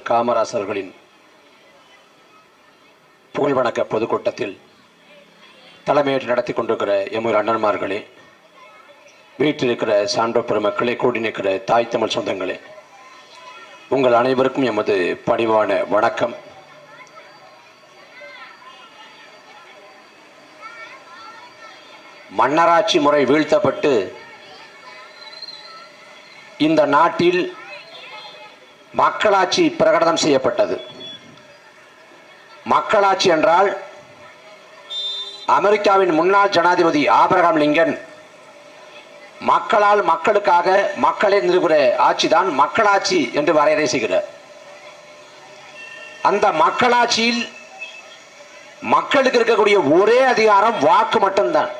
காமராசர்களின் புகழ்வணக்க பொதுக்கூட்டத்தில் தலைமையேற்று நடத்தி கொண்டிருக்கிற எமது அண்ணன்மார்களே, வீட்டில் இருக்கிற சான்றோர் பெருமக்களே, கூடி நிற்கிற தாய் தமிழ் சொந்தங்களே, உங்கள் அனைவருக்கும் எமது பணிவான வணக்கம். மன்னராட்சி முறை வீழ்த்தப்பட்டு இந்த நாட்டில் மக்களாட்சி பிரகடனம் செய்யப்பட்டது. மக்களாட்சி என்றால் அமெரிக்காவின் முன்னாள் ஜனாதிபதி ஆபிரகாம் லிங்கன் மக்களால் மக்களுக்காக மக்களை நிறுவுகிற ஆட்சிதான் மக்களாட்சி என்று வரையறை செய்கிறார். அந்த மக்களாட்சியில் மக்களுக்கு இருக்கக்கூடிய ஒரே அதிகாரம் வாக்கு மட்டும்தான்.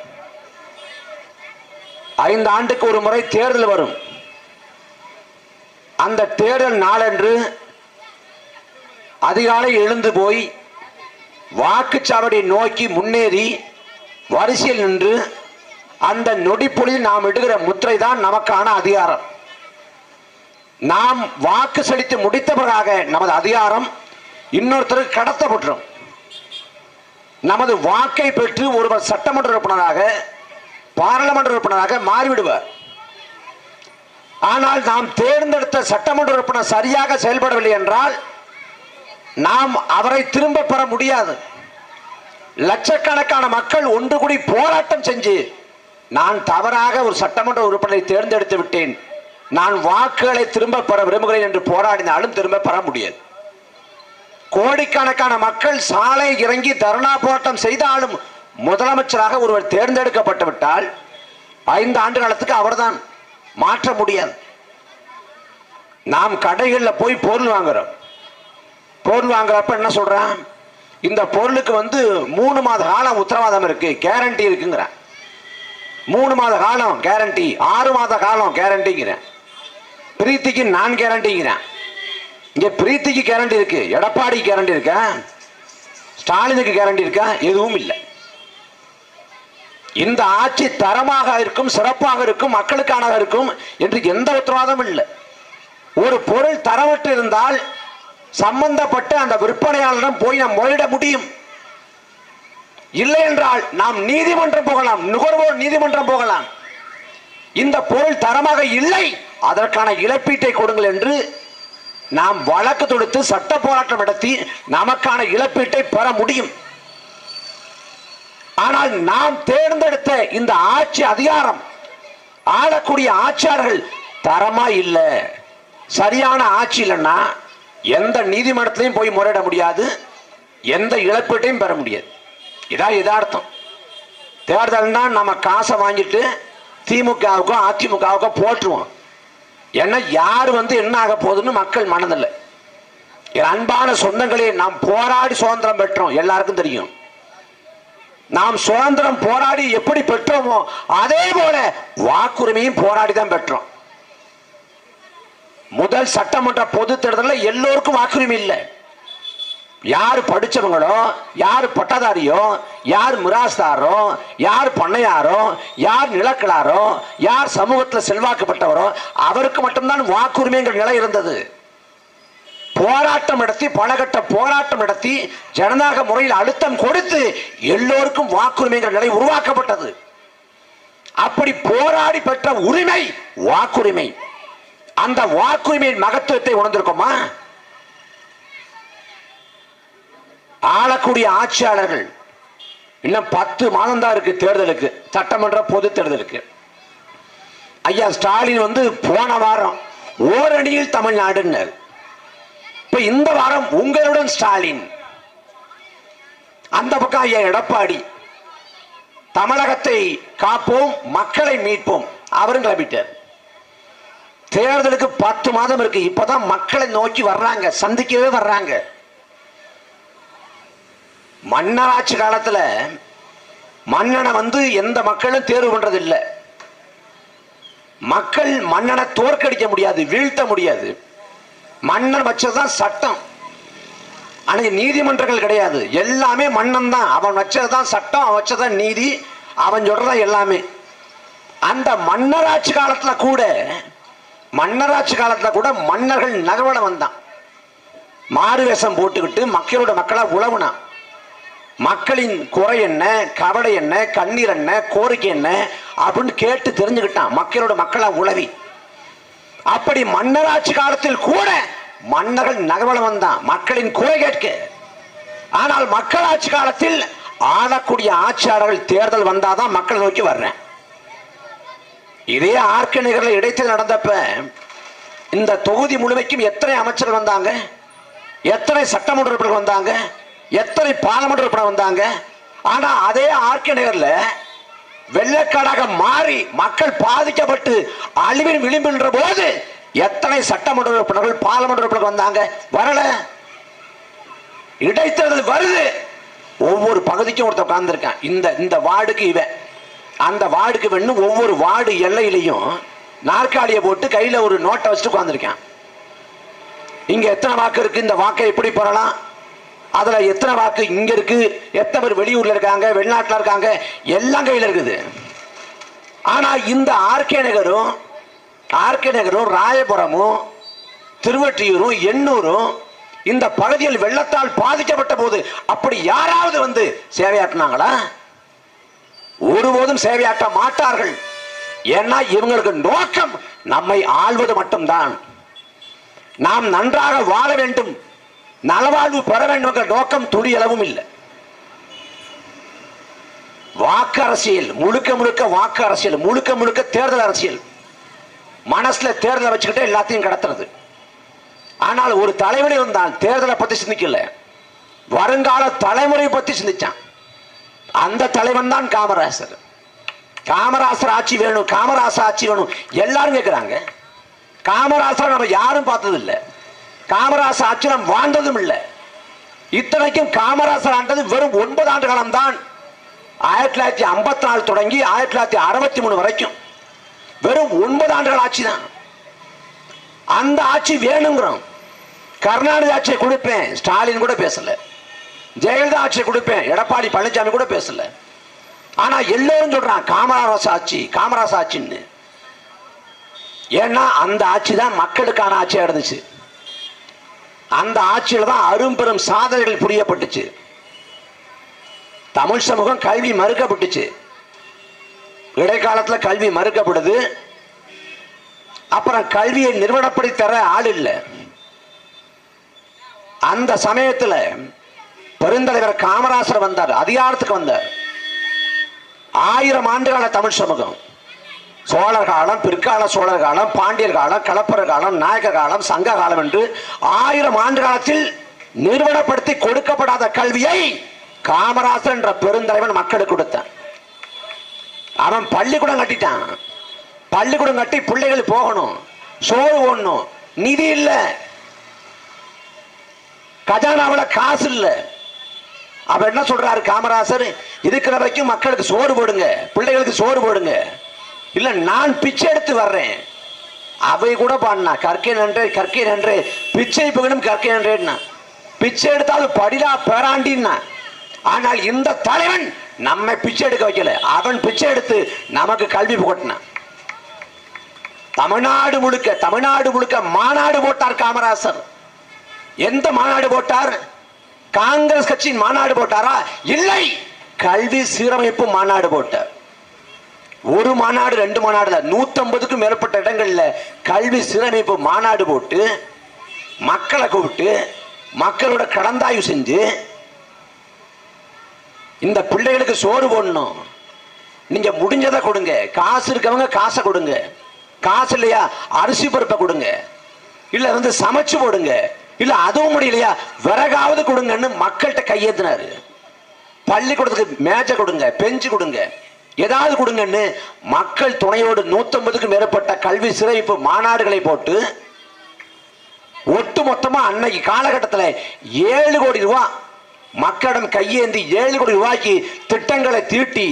5 ஆண்டுக்கு ஒரு முறை தேர்தல் வரும். அந்த தேர்தல் நாளன்று அதிகாலை எழுந்து போய் வாக்குச்சாவடியை நோக்கி முன்னேறி வரிசையில் நின்று அந்த நொடிப்பொழுதில் நாம் இடுகிற முத்திரை தான் நமக்கான அதிகாரம். நாம் வாக்கு செலுத்தி முடித்த பிறகாக நமது அதிகாரம் இன்னொருத்தருக்கு கடத்தப்பட்டுரும். நமது வாக்கை பெற்று ஒருவர் சட்டமன்ற உறுப்பினராக, பாராளுமன்ற உறுப்பினராக மாறிவிடுவார். ஆனால் நாம் தேர்ந்தெடுத்த சட்டமன்ற உறுப்பினர் சரியாக செயல்படவில்லை என்றால் நாம் அவரை திரும்ப பெற முடியாது. லட்சக்கணக்கான மக்கள் ஒன்று கூடி போராட்டம் செஞ்சு, நான் தவறாக ஒரு சட்டமன்ற உறுப்பினரை தேர்ந்தெடுத்து விட்டேன், நான் வாக்குகளை திரும்ப பெற விரும்புகிறேன் என்று போராடினாலும் திரும்ப பெற முடியாது. கோடிக்கணக்கான மக்கள் சாலை இறங்கி தர்ணா போராட்டம் செய்தாலும் முதலமைச்சராக ஒருவர் தேர்ந்தெடுக்கப்பட்டு விட்டால் 5 ஆண்டு காலத்துக்கு அவர்தான் மாற்ற முடியாது. நாம் கடைகளில் போய் பொருள் வாங்குறோம். பொருள் வாங்குறப்ப என்ன சொல்றான், இந்த பொருளுக்கு 3 மாத காலம் உத்தரவாதம் இருக்கு, கேரண்டி இருக்குங்கிறான். 3 மாத காலம் கேரண்டி, 6 மாத காலம் கேரண்டிங்கிறேன். பிரீத்திக்கு நான் கேரண்டிங்கிறேன். இங்க பிரீத்திக்கு கேரண்டி இருக்கு, எடப்பாடி கேரண்டி இருக்கா, ஸ்டாலினுக்கு கேரண்டி இருக்கா? எதுவும் இல்லை. இந்த ஆட்சி தரமாக இருக்கும், சிறப்பாக இருக்கும், மக்களுக்கானதாக இருக்கும் என்று எந்த உத்தரவாதமும் இல்லை. ஒரு பொருள் தரமற்று இருந்தால் சம்பந்தப்பட்ட அந்த விற்பனையாளரிடம் போய் நாம் முறையிட முடியும். இல்லை என்றால் நாம் நீதிமன்றம் போகலாம், நுகர்வோர் நீதிமன்றம் போகலாம். இந்த பொருள் தரமாக இல்லை, அதற்கான இழப்பீட்டை கொடுங்கள் என்று நாம் வழக்கு தொடுத்து சட்ட போராட்டம் நடத்தி நமக்கான இழப்பீட்டை பெற முடியும். ஆனால் நாம் தேர்ந்தெடுத்த இந்த ஆட்சி அதிகாரம், ஆளக்கூடிய ஆட்சியாளர்கள் தரமா இல்லை, சரியான ஆட்சி இல்லைன்னா எந்த நீதிமன்றத்திலையும் போய் முறையிட முடியாது, எந்த இழப்பீட்டையும் பெற முடியாது. இதான் யதார்த்தம். தேர்தல்னா நம்ம காசை வாங்கிட்டு திமுகவுக்கோ அதிமுகவுக்கோ போட்டுருவோம். ஏன்னா யார் என்ன ஆக போகுதுன்னு மக்கள் மனதில்லை. அன்பான சொந்தங்களே, நாம் போராடி சுதந்திரம் பெற்றோம், எல்லாருக்கும் தெரியும். நாம் சுதந்திரம் போராடி எப்படி பெற்றோமோ அதே போல வாக்குரிமையும் போராடி தான் பெற்றோம். முதல் சட்டமன்ற பொது தேர்தலில் எல்லோருக்கும் வாக்குரிமை இல்லை. யார் படிச்சவங்களோ, யார் பட்டதாரியோ, யார் மிராஸ்தாரோ, யார் பண்ணையாரோ, யார் நிலக்கிழாரோ, யார் சமூகத்தில் செல்வாக்கப்பட்டவரோ அவருக்கு மட்டும்தான் வாக்குரிமைங்கிற நிலை இருந்தது. போராட்டம் நடத்தி, பலகட்ட போராட்டம் நடத்தி, ஜனநாயக முறையில் அழுத்தம் கொடுத்து எல்லோருக்கும் வாக்குரிமைங்கிற நிலை உருவாக்கப்பட்டது. அப்படி போராடி பெற்ற உரிமை வாக்குரிமை. அந்த வாக்குரிமையின் மகத்துவத்தை உணர்ந்திருக்கோமா? ஆளக்கூடிய ஆட்சியாளர்கள் இன்னும் 10 மாதம் தான் இருக்கு தேர்தலுக்கு, சட்டமன்ற பொது தேர்தலுக்கு. ஐயா ஸ்டாலின் போன வாரம் ஓரணியில் தமிழ்நாடுன்னார். இப்ப இந்த வாரம் உங்களுடன் ஸ்டாலின், அந்த பக்கம் ஐயா எடப்பாடி, தமிழகத்தை காப்போம், மக்களை மீட்போம் அவரும் கிளம்பிட்டார். தேர்தலுக்கு 10 மாதம் இருக்கு. இப்பதான் மக்களை நோக்கி வர்றாங்க, சந்திக்கவே வர்றாங்க. மன்னராட்சி காலத்துல மன்னனை எந்த மக்களும் தேர்வு பண்றது இல்லை. மக்கள் மன்னனை தோற்கடிக்க முடியாது, வீழ்த்த முடியாது. மன்னன் வச்சதுதான் சட்டம். ஆனா நீதிமன்றங்கள் கிடையாது, எல்லாமே மன்னன் தான். அவன் வச்சதுதான் சட்டம், அவன் வச்சதான் நீதி, அவன் சொல்றதான் எல்லாமே. அந்த மன்னராட்சி காலத்துல கூட மன்னர்கள் நகர்வலம் வந்தான். மாறு வேஷம் போட்டுக்கிட்டு மக்களோட மக்களா உழவுனா, மக்களின் குறை என்ன, கவலை என்ன, கண்ணீர் என்ன, கோரிக்கை என்ன அப்படின்னு கேட்டு தெரிஞ்சுக்கிட்டான். மக்களோட மக்களா உழவி. அப்படி மன்னராட்சி காலத்தில் கூட மன்னர்கள் நகர்வலம் வந்தான் மக்களின் குறை கேட்க. ஆனால் மக்களாட்சி காலத்தில் ஆளக்கூடிய ஆட்சியாளர்கள் தேர்தல் வந்தாதான் மக்கள் நோக்கி வர்றேன். இதே ஆர்கே நகரில் இடைத்தேர்தல் நடந்தப்ப இந்த தொகுதி முழுமைக்கும் எத்தனை அமைச்சர்கள் வந்தாங்க, எத்தனை சட்டமன்ற உறுப்பினர்கள் வந்தாங்க, எத்தனை பாராளுமன்ற உறுப்பினர் வந்தாங்க. ஆனா அதே ஆர்கே நகர்ல வெள்ளக்காடாக மாறி மக்கள் பாதிக்கப்பட்டு அழிவின் விளிம்புன்ற போது எத்தனை சட்டமன்ற உறுப்பினர்கள் பாராளுமன்ற உறுப்பினர்கள் வந்தாங்க? வரல. இடைத்தேர்தல் வருது, ஒவ்வொரு பகுதிக்கும் ஒருத்தர் உட்கார்ந்துருக்கான். இந்த வார்டுக்கு இவன், அந்த வார்டுக்கு வேணும். ஒவ்வொரு வார்டு எல்லையிலையும் நாற்காலியை போட்டு கையில ஒரு நோட்டை வச்சுட்டு உட்கார்ந்துருக்கான். இங்க எத்தனை வாக்கு இருக்கு, இந்த வாக்கை எப்படி பெறலாம், அதுல எத்தனை வாக்கு இங்க இருக்கு, எத்தனை பேர் வெளியூர்ல இருக்காங்க, வெளிநாட்டுல இருக்காங்க, எல்லாம் கையில இருக்குது. ஆனா இந்த ஆர்கே நகரும் ராயபுரமும் திருவொற்றியூரும் எண்ணூரும் இந்த பகுதியில் வெள்ளத்தால் பாதிக்கப்பட்ட போது அப்படி யாராவது வந்து சேவையாற்றினாங்களா? ஒருபோதும் சேவையாற்ற மாட்டார்கள். ஏன்னா இவங்களுக்கு நோக்கம் நம்மை ஆள்வது மட்டும்தான். நாம் நன்றாக வாழ வேண்டும், நலவாழ்வு பெற வேண்டும் என்ற நோக்கம் துளியளவும் இல்லை. வாக்கு அரசியல், முழுக்க முழுக்க வாக்கு அரசியல், முழுக்க முழுக்க தேர்தல் அரசியல். மனசுல தேர்தலை வச்சுக்கிட்டே எல்லாத்தையும் கடத்துறது. ஆனால் ஒரு தலைவனே வந்தான், தேர்தலை பத்தி சிந்திக்கல, வருங்கால தலைமுறை பத்தி சிந்திச்சான். அந்த தலைவன் தான் காமராசர். காமராசர் ஆட்சி வேணும், காமராசர் ஆட்சி வேணும் எல்லாரும் கேட்கிறாங்க. காமராசர் நம்ம யாரும் பார்த்தது இல்லை, காமராசர் ஆட்சி நாம் வாழ்ந்ததும் இல்லை. இத்தனைக்கும் காமராசர் ஆண்டது வெறும் 9 ஆண்டு காலம் தான். 1954 தொடங்கி 1963 வரைக்கும் வெறும் 9 ஆண்டுகள் ஆட்சி தான். அந்த ஆட்சி வேணுங்கிறோம். கருணாநிதி ஆட்சியை கொடுப்பேன், ஸ்டாலின் கூட பேசல. ஜெயலலிதா ஆட்சியை கொடுப்பேன், எடப்பாடி பழனிசாமி கூட பேசல. ஆனா எல்லாரும் சொல்றான் காமராசர் ஆட்சி, காமராசர் ஆட்சின்னு. ஏன்னா அந்த ஆட்சி தான் மக்களுக்கான ஆட்சியா இருந்துச்சு. அந்த ஆட்சியில தான் அரும்பெரும் சாதனைகள் புரியப்பட்டுச்சு. தமிழ் சமூகம் கல்வி மறுக்கப்பட்டுச்சு. இடைக்காலத்தில் கல்வி மறுக்கப்படுது. அப்புறம் கல்வியை நிறுவனப்படி தர ஆள் இல்லை. அந்த சமயத்தில் பெருந்தலைவர் காமராசர் வந்தார், அதிகாரத்துக்கு வந்தார். 1000 ஆண்டுகால தமிழ் சமூகம், சோழர் காலம், பிற்கால சோழர் காலம், பாண்டியர் காலம், களப்பர் காலம், நாயக்கர் காலம், சங்க காலம் என்று 1000 ஆண்டு காலத்தில் நிறுவனப்படுத்தி கொடுக்கப்படாத கல்வியை காமராசர் என்ற பெருந்தலைவன் மக்களுக்கு கொடுத்தான். அவன் பள்ளிக்கூடம் கட்டிட்டான். பள்ளிக்கூடம் கட்டி பிள்ளைகள் போகணும், சோறு ஓடணும், நிதி இல்ல, கஜானாவில் காசு இல்ல. அப்ப என்ன சொல்றாரு காமராசர், இருக்கிற வரைக்கும் மக்களுக்கு சோறு போடுங்க, பிள்ளைகளுக்கு சோறு போடுங்க, இல்ல நான் பிச்சை எடுத்து வர்றேன். அவை கூட பாடினா கற்கை நன்றே கற்கை நன்றே, பிச்சை பகனும் கற்கை நன்றேன்னா. பிச்சை எடுத்தாலும் படிலா பேராண்டின்னா. ஆனால் இந்த தலைவன் நம்மை பிச்சை எடுக்க வைக்கல, அவன் பிச்சை எடுத்து நமக்கு கல்வி புகட்டினான். தமிழ்நாடு முழுக்க மாநாடு போட்டார் காமராசர். எந்த மாநாடு போட்டார்? காங்கிரஸ் கட்சியின் மாநாடு போட்டாரா? இல்லை, கல்வி சீரமைப்பு மாநாடு போட்டார். ஒரு மாநாடு 2 மாநாடு 150க்கும் மேற்பட்ட இடங்கள்ல கல்வி சீரமைப்பு மாநாடு போட்டு மக்களை கூப்பிட்டு மக்களோட கடந்தாய்வு செஞ்சு, இந்த பிள்ளைகளுக்கு சோறு போடணும், நீங்க முடிஞ்சதை கொடுங்க, காசு இருக்கவங்க காசை கொடுங்க, காசு இல்லையா அரிசி பருப்பை கொடுங்க, இல்ல வந்து சமைச்சு போடுங்க, இல்ல அதுவும் முடியலையா விறகாவது கொடுங்கன்னு மக்கள்கிட்ட கையேத்தினாரு. பள்ளிக்கூடத்துக்கு மேஜை கொடுங்க, பெஞ்சு கொடுங்க, ஏதாவது கொடுங்கன்னு மக்கள் துணையோடு 150க்கும் மேற்பட்ட கல்வி சிறப்பு மாநாடுகளை போட்டு ஒட்டு மொத்தமா அன்னைக்கு காலகட்டத்தில் 7 கோடி ரூபாய் மக்களிடம் கையேந்தி 7 கோடி ரூபாய்க்கு திட்டங்களை தீட்டி,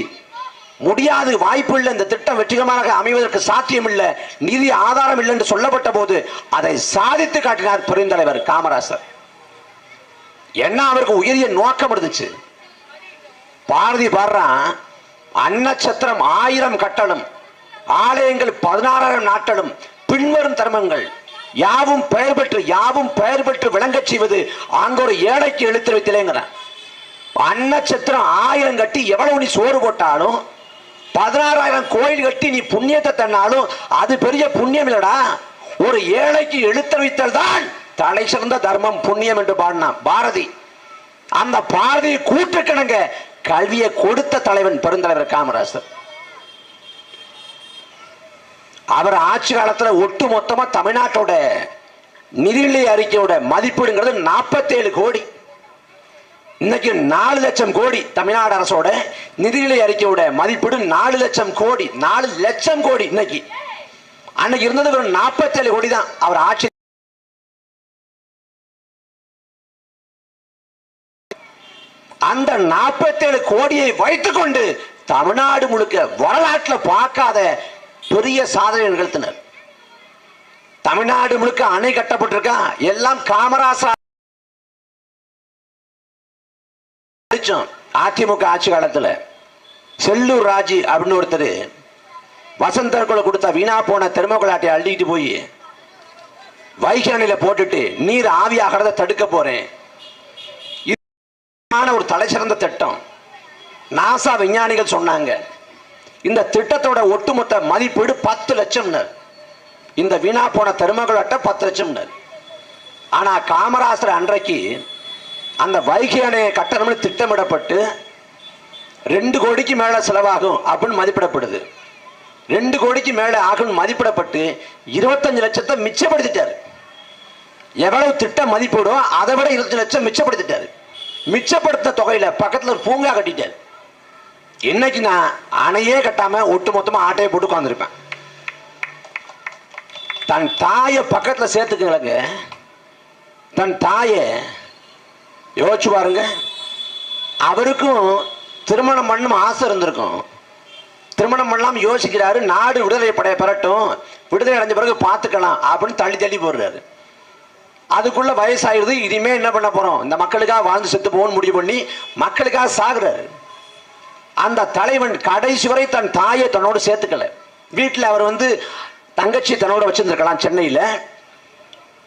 முடியாது, வாய்ப்பு இல்லை, இந்த திட்டம் வெற்றிகரமாக அமைவதற்கு சாத்தியம் இல்லை, நிதி ஆதாரம் இல்லை என்று சொல்லப்பட்ட போது அதை சாதித்து காட்டினார் பெருந்தலைவர் காமராசர். என்ன அவருக்கு உயரிய நோக்கம் இருந்துச்சு. பாரதி பாடுறான், அன்னச்சத்திரம் 1000 கட்டணும், ஆலயங்கள் 16,000 நாட்டலும், பின்வரும் தர்மங்கள் யாவும் பெயர் பெற்று விளங்கச் செய்வது ஆங்கோர் ஏழைக்கு எழுத்து வைத்திலேங்கிற அன்னச்சத்திரம் 1000 கட்டி எவ்வளவு நீ சோறு போட்டாலும் 16,000 கோயில் கட்டி நீ புண்ணியத்தை தன்னாலும் அது பெரிய புண்ணியம் இல்லடா. ஒரு ஏழைக்கு எழுத்தறிவித்தல் தான் தலை சிறந்த தர்மம் புண்ணியம் என்று பாடினான் பாரதி. அந்த பாரதி கூட்டுக்கிணங்க கல்வியை கொடுத்த தலைவன் பெருந்தலைவர் காமராசர். அவர் ஆட்சி காலத்தில் ஒட்டு மொத்தமா தமிழ்நாட்டோட நிதிநிலை அறிக்கையோட மதிப்பீடுங்கிறது 47 கோடி. இன்னைக்கு 4 லட்சம் கோடி. தமிழ்நாடு அரசோட நிதிநிலை அறிக்கையோட மதிப்பீடு 4 லட்சம் கோடி. 4 லட்சம் கோடி இன்னைக்கு. அன்னைக்கு இருந்தது ஒரு 47 கோடி தான். அவர் ஆட்சி அந்த 47 கோடியை வைத்துக் கொண்டு தமிழ்நாடு முழுக்க வரலாற்றில் பார்க்காத பெரிய சாதனை நிகழ்த்தினர். தமிழ்நாடு முழுக்க அணை கட்டப்பட்டிருக்கா எல்லாம் காமராசர் அதிமுக ஆட்சி காலத்தில். செல்லூர் ராஜு அப்படின்னு ஒருத்தர் வசந்தர்குள்ள கொடுத்த வீணா போன தெர்மோகோலாட்டை அள்ளிட்டு போய் வைகை அணையில போட்டுட்டு நீர் ஆவியாகிறத தடுக்க போறேன். ஒரு தலை சிறந்த திட்டம். நாசா விஞ்ஞானிகள் சொன்னாங்க இந்த திட்டத்தோட ஒட்டுமொத்த மதிப்பீடு 10 லட்சம். இந்த வீணா போன தெர்மோகோலாட்டை 10 லட்சம். ஆனா காமராசர் அன்றைக்கு அந்த வைகை அணையை கட்டணம்னு திட்டமிடப்பட்டு 2 கோடிக்கு மேல செலவாகும் அப்படின்னு மதிப்பிடப்படுது. 2 கோடிக்கு மேல ஆகும் மதிப்பிடப்பட்டு 25 லட்சத்தை மிச்சப்படுத்திட்டாரு. எவ்வளவு திட்டம் மதிப்பீடோ அதை விட 25 லட்சம் மிச்சப்படுத்திட்டாரு. மிச்சப்படுத்த தொகையில பக்கத்துல ஒரு பூங்கா கட்டிட்டாரு. என்னைக்கு நான் அணையே கட்டாம ஒட்டு மொத்தமா ஆட்டையை போட்டு உட்கார்ந்துருப்பேன். தன் தாயை பக்கத்துல சேர்த்துக்கலங்க. தன் தாயை யோசிச்சு பாருங்க. அவருக்கும் திருமணம் பண்ணும் ஆசை இருந்திருக்கும். திருமணம் பண்ணலாம் யோசிக்கிறாரு. நாடு விடுதலை படைய பெறட்டும், விடுதலை அடைஞ்ச பிறகு பார்த்துக்கலாம் அப்படின்னு தள்ளி போடுறாரு. அதுக்குள்ள வயசாயிருது. இனிமே என்ன பண்ண போறோம், இந்த மக்களுக்காக வாழ்ந்து செத்து போகணும்னு முடிவு பண்ணி மக்களுக்காக சாகுறாரு. அந்த தலைவன் கடைசி வரை தன் தாயை தன்னோடு சேர்த்துக்கல. வீட்டில் அவர் தங்கச்சி தன்னோட வச்சிருந்திருக்கலாம். சென்னையில்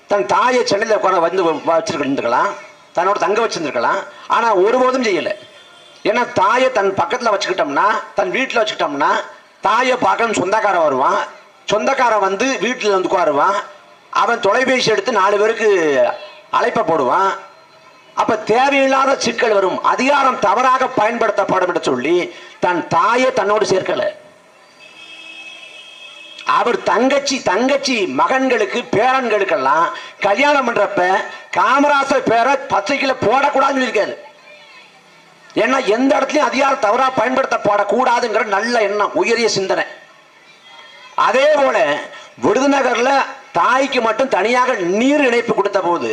தன் தாயை சென்னையில் வந்து வச்சிருக்கலாம், தன்னோட தங்க வச்சிருந்திருக்கலாம். ஆனா ஒருபோதும் செய்யல. ஏன்னா தாயை தன் பக்கத்தில் வச்சுக்கிட்டோம்னா, தன் வீட்டில் வச்சுக்கிட்டோம்னா தாயை பார்க்கணும் சொந்தக்காரன் வருவான். சொந்தக்காரன் வீட்டில் உட்காருவான். அவன் தொலைபேசி எடுத்து 4 பேருக்கு அழைப்ப போடுவான். அப்ப தேவையில்லாத சிக்கல் வரும். அதிகாரம் தவறாக பயன்படுத்தப்படும் என்று சொல்லி தன் தாயை தன்னோடு சேர்க்கல. அவர் தங்கச்சி மகன்களுக்கு பேரன்களுக்கெல்லாம் கல்யாணம் பண்றப்ப காமராசர் பேரை பத்திரிகையில போடக்கூடாதுன்னு இருக்காது. ஏன்னா எந்த இடத்துலயும் அதிகாரம் தவறா பயன்படுத்தப்படக்கூடாதுங்கிற நல்ல எண்ணம், உயரிய சிந்தனை. அதே போல விருதுநகர்ல தாய்க்கு மட்டும் தனியாக நீர் இணைப்பு கொடுத்த போது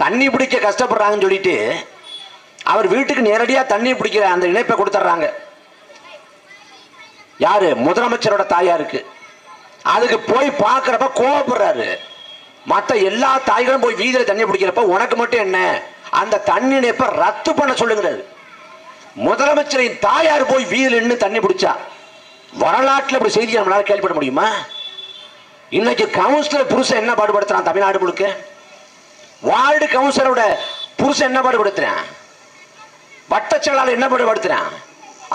தண்ணி பிடிக்க கஷ்டப்படுறாங்கன்னு சொல்லிட்டு அவர் வீட்டுக்கு நேரடியா தண்ணி பிடிக்கிற அந்த இணைப்பை கொடுத்துட்றாங்க. யாரு? முதலமைச்சரோட தாயாருக்கு. அதுக்கு போய் பார்க்கிறப்ப கோவப்படுறாரு. மற்ற எல்லா தாய்களும் போய் வீதியில தண்ணி பிடிக்கிறப்ப உனக்கு மட்டும் என்ன, அந்த தண்ணி இணைப்பை ரத்து பண்ண சொல்லுங்கிறாரு. முதலமைச்சரின் தாயார் போய் வீதியில் நின்று தண்ணி பிடிச்சா வரலாற்றில் இப்படி செய்தி நம்மளால கேள்விப்பட முடியுமா? இன்னைக்கு கவுன்சிலர் புருஷன் என்ன பாடுபடுத்துறான் தமிழ்நாடு முழுக்க? வார்டு கவுன்சிலரோட புருஷன் என்ன பாடுபடுத்துறான்? வட்ட செயலாளர் என்ன பாடுபடுத்துறான்?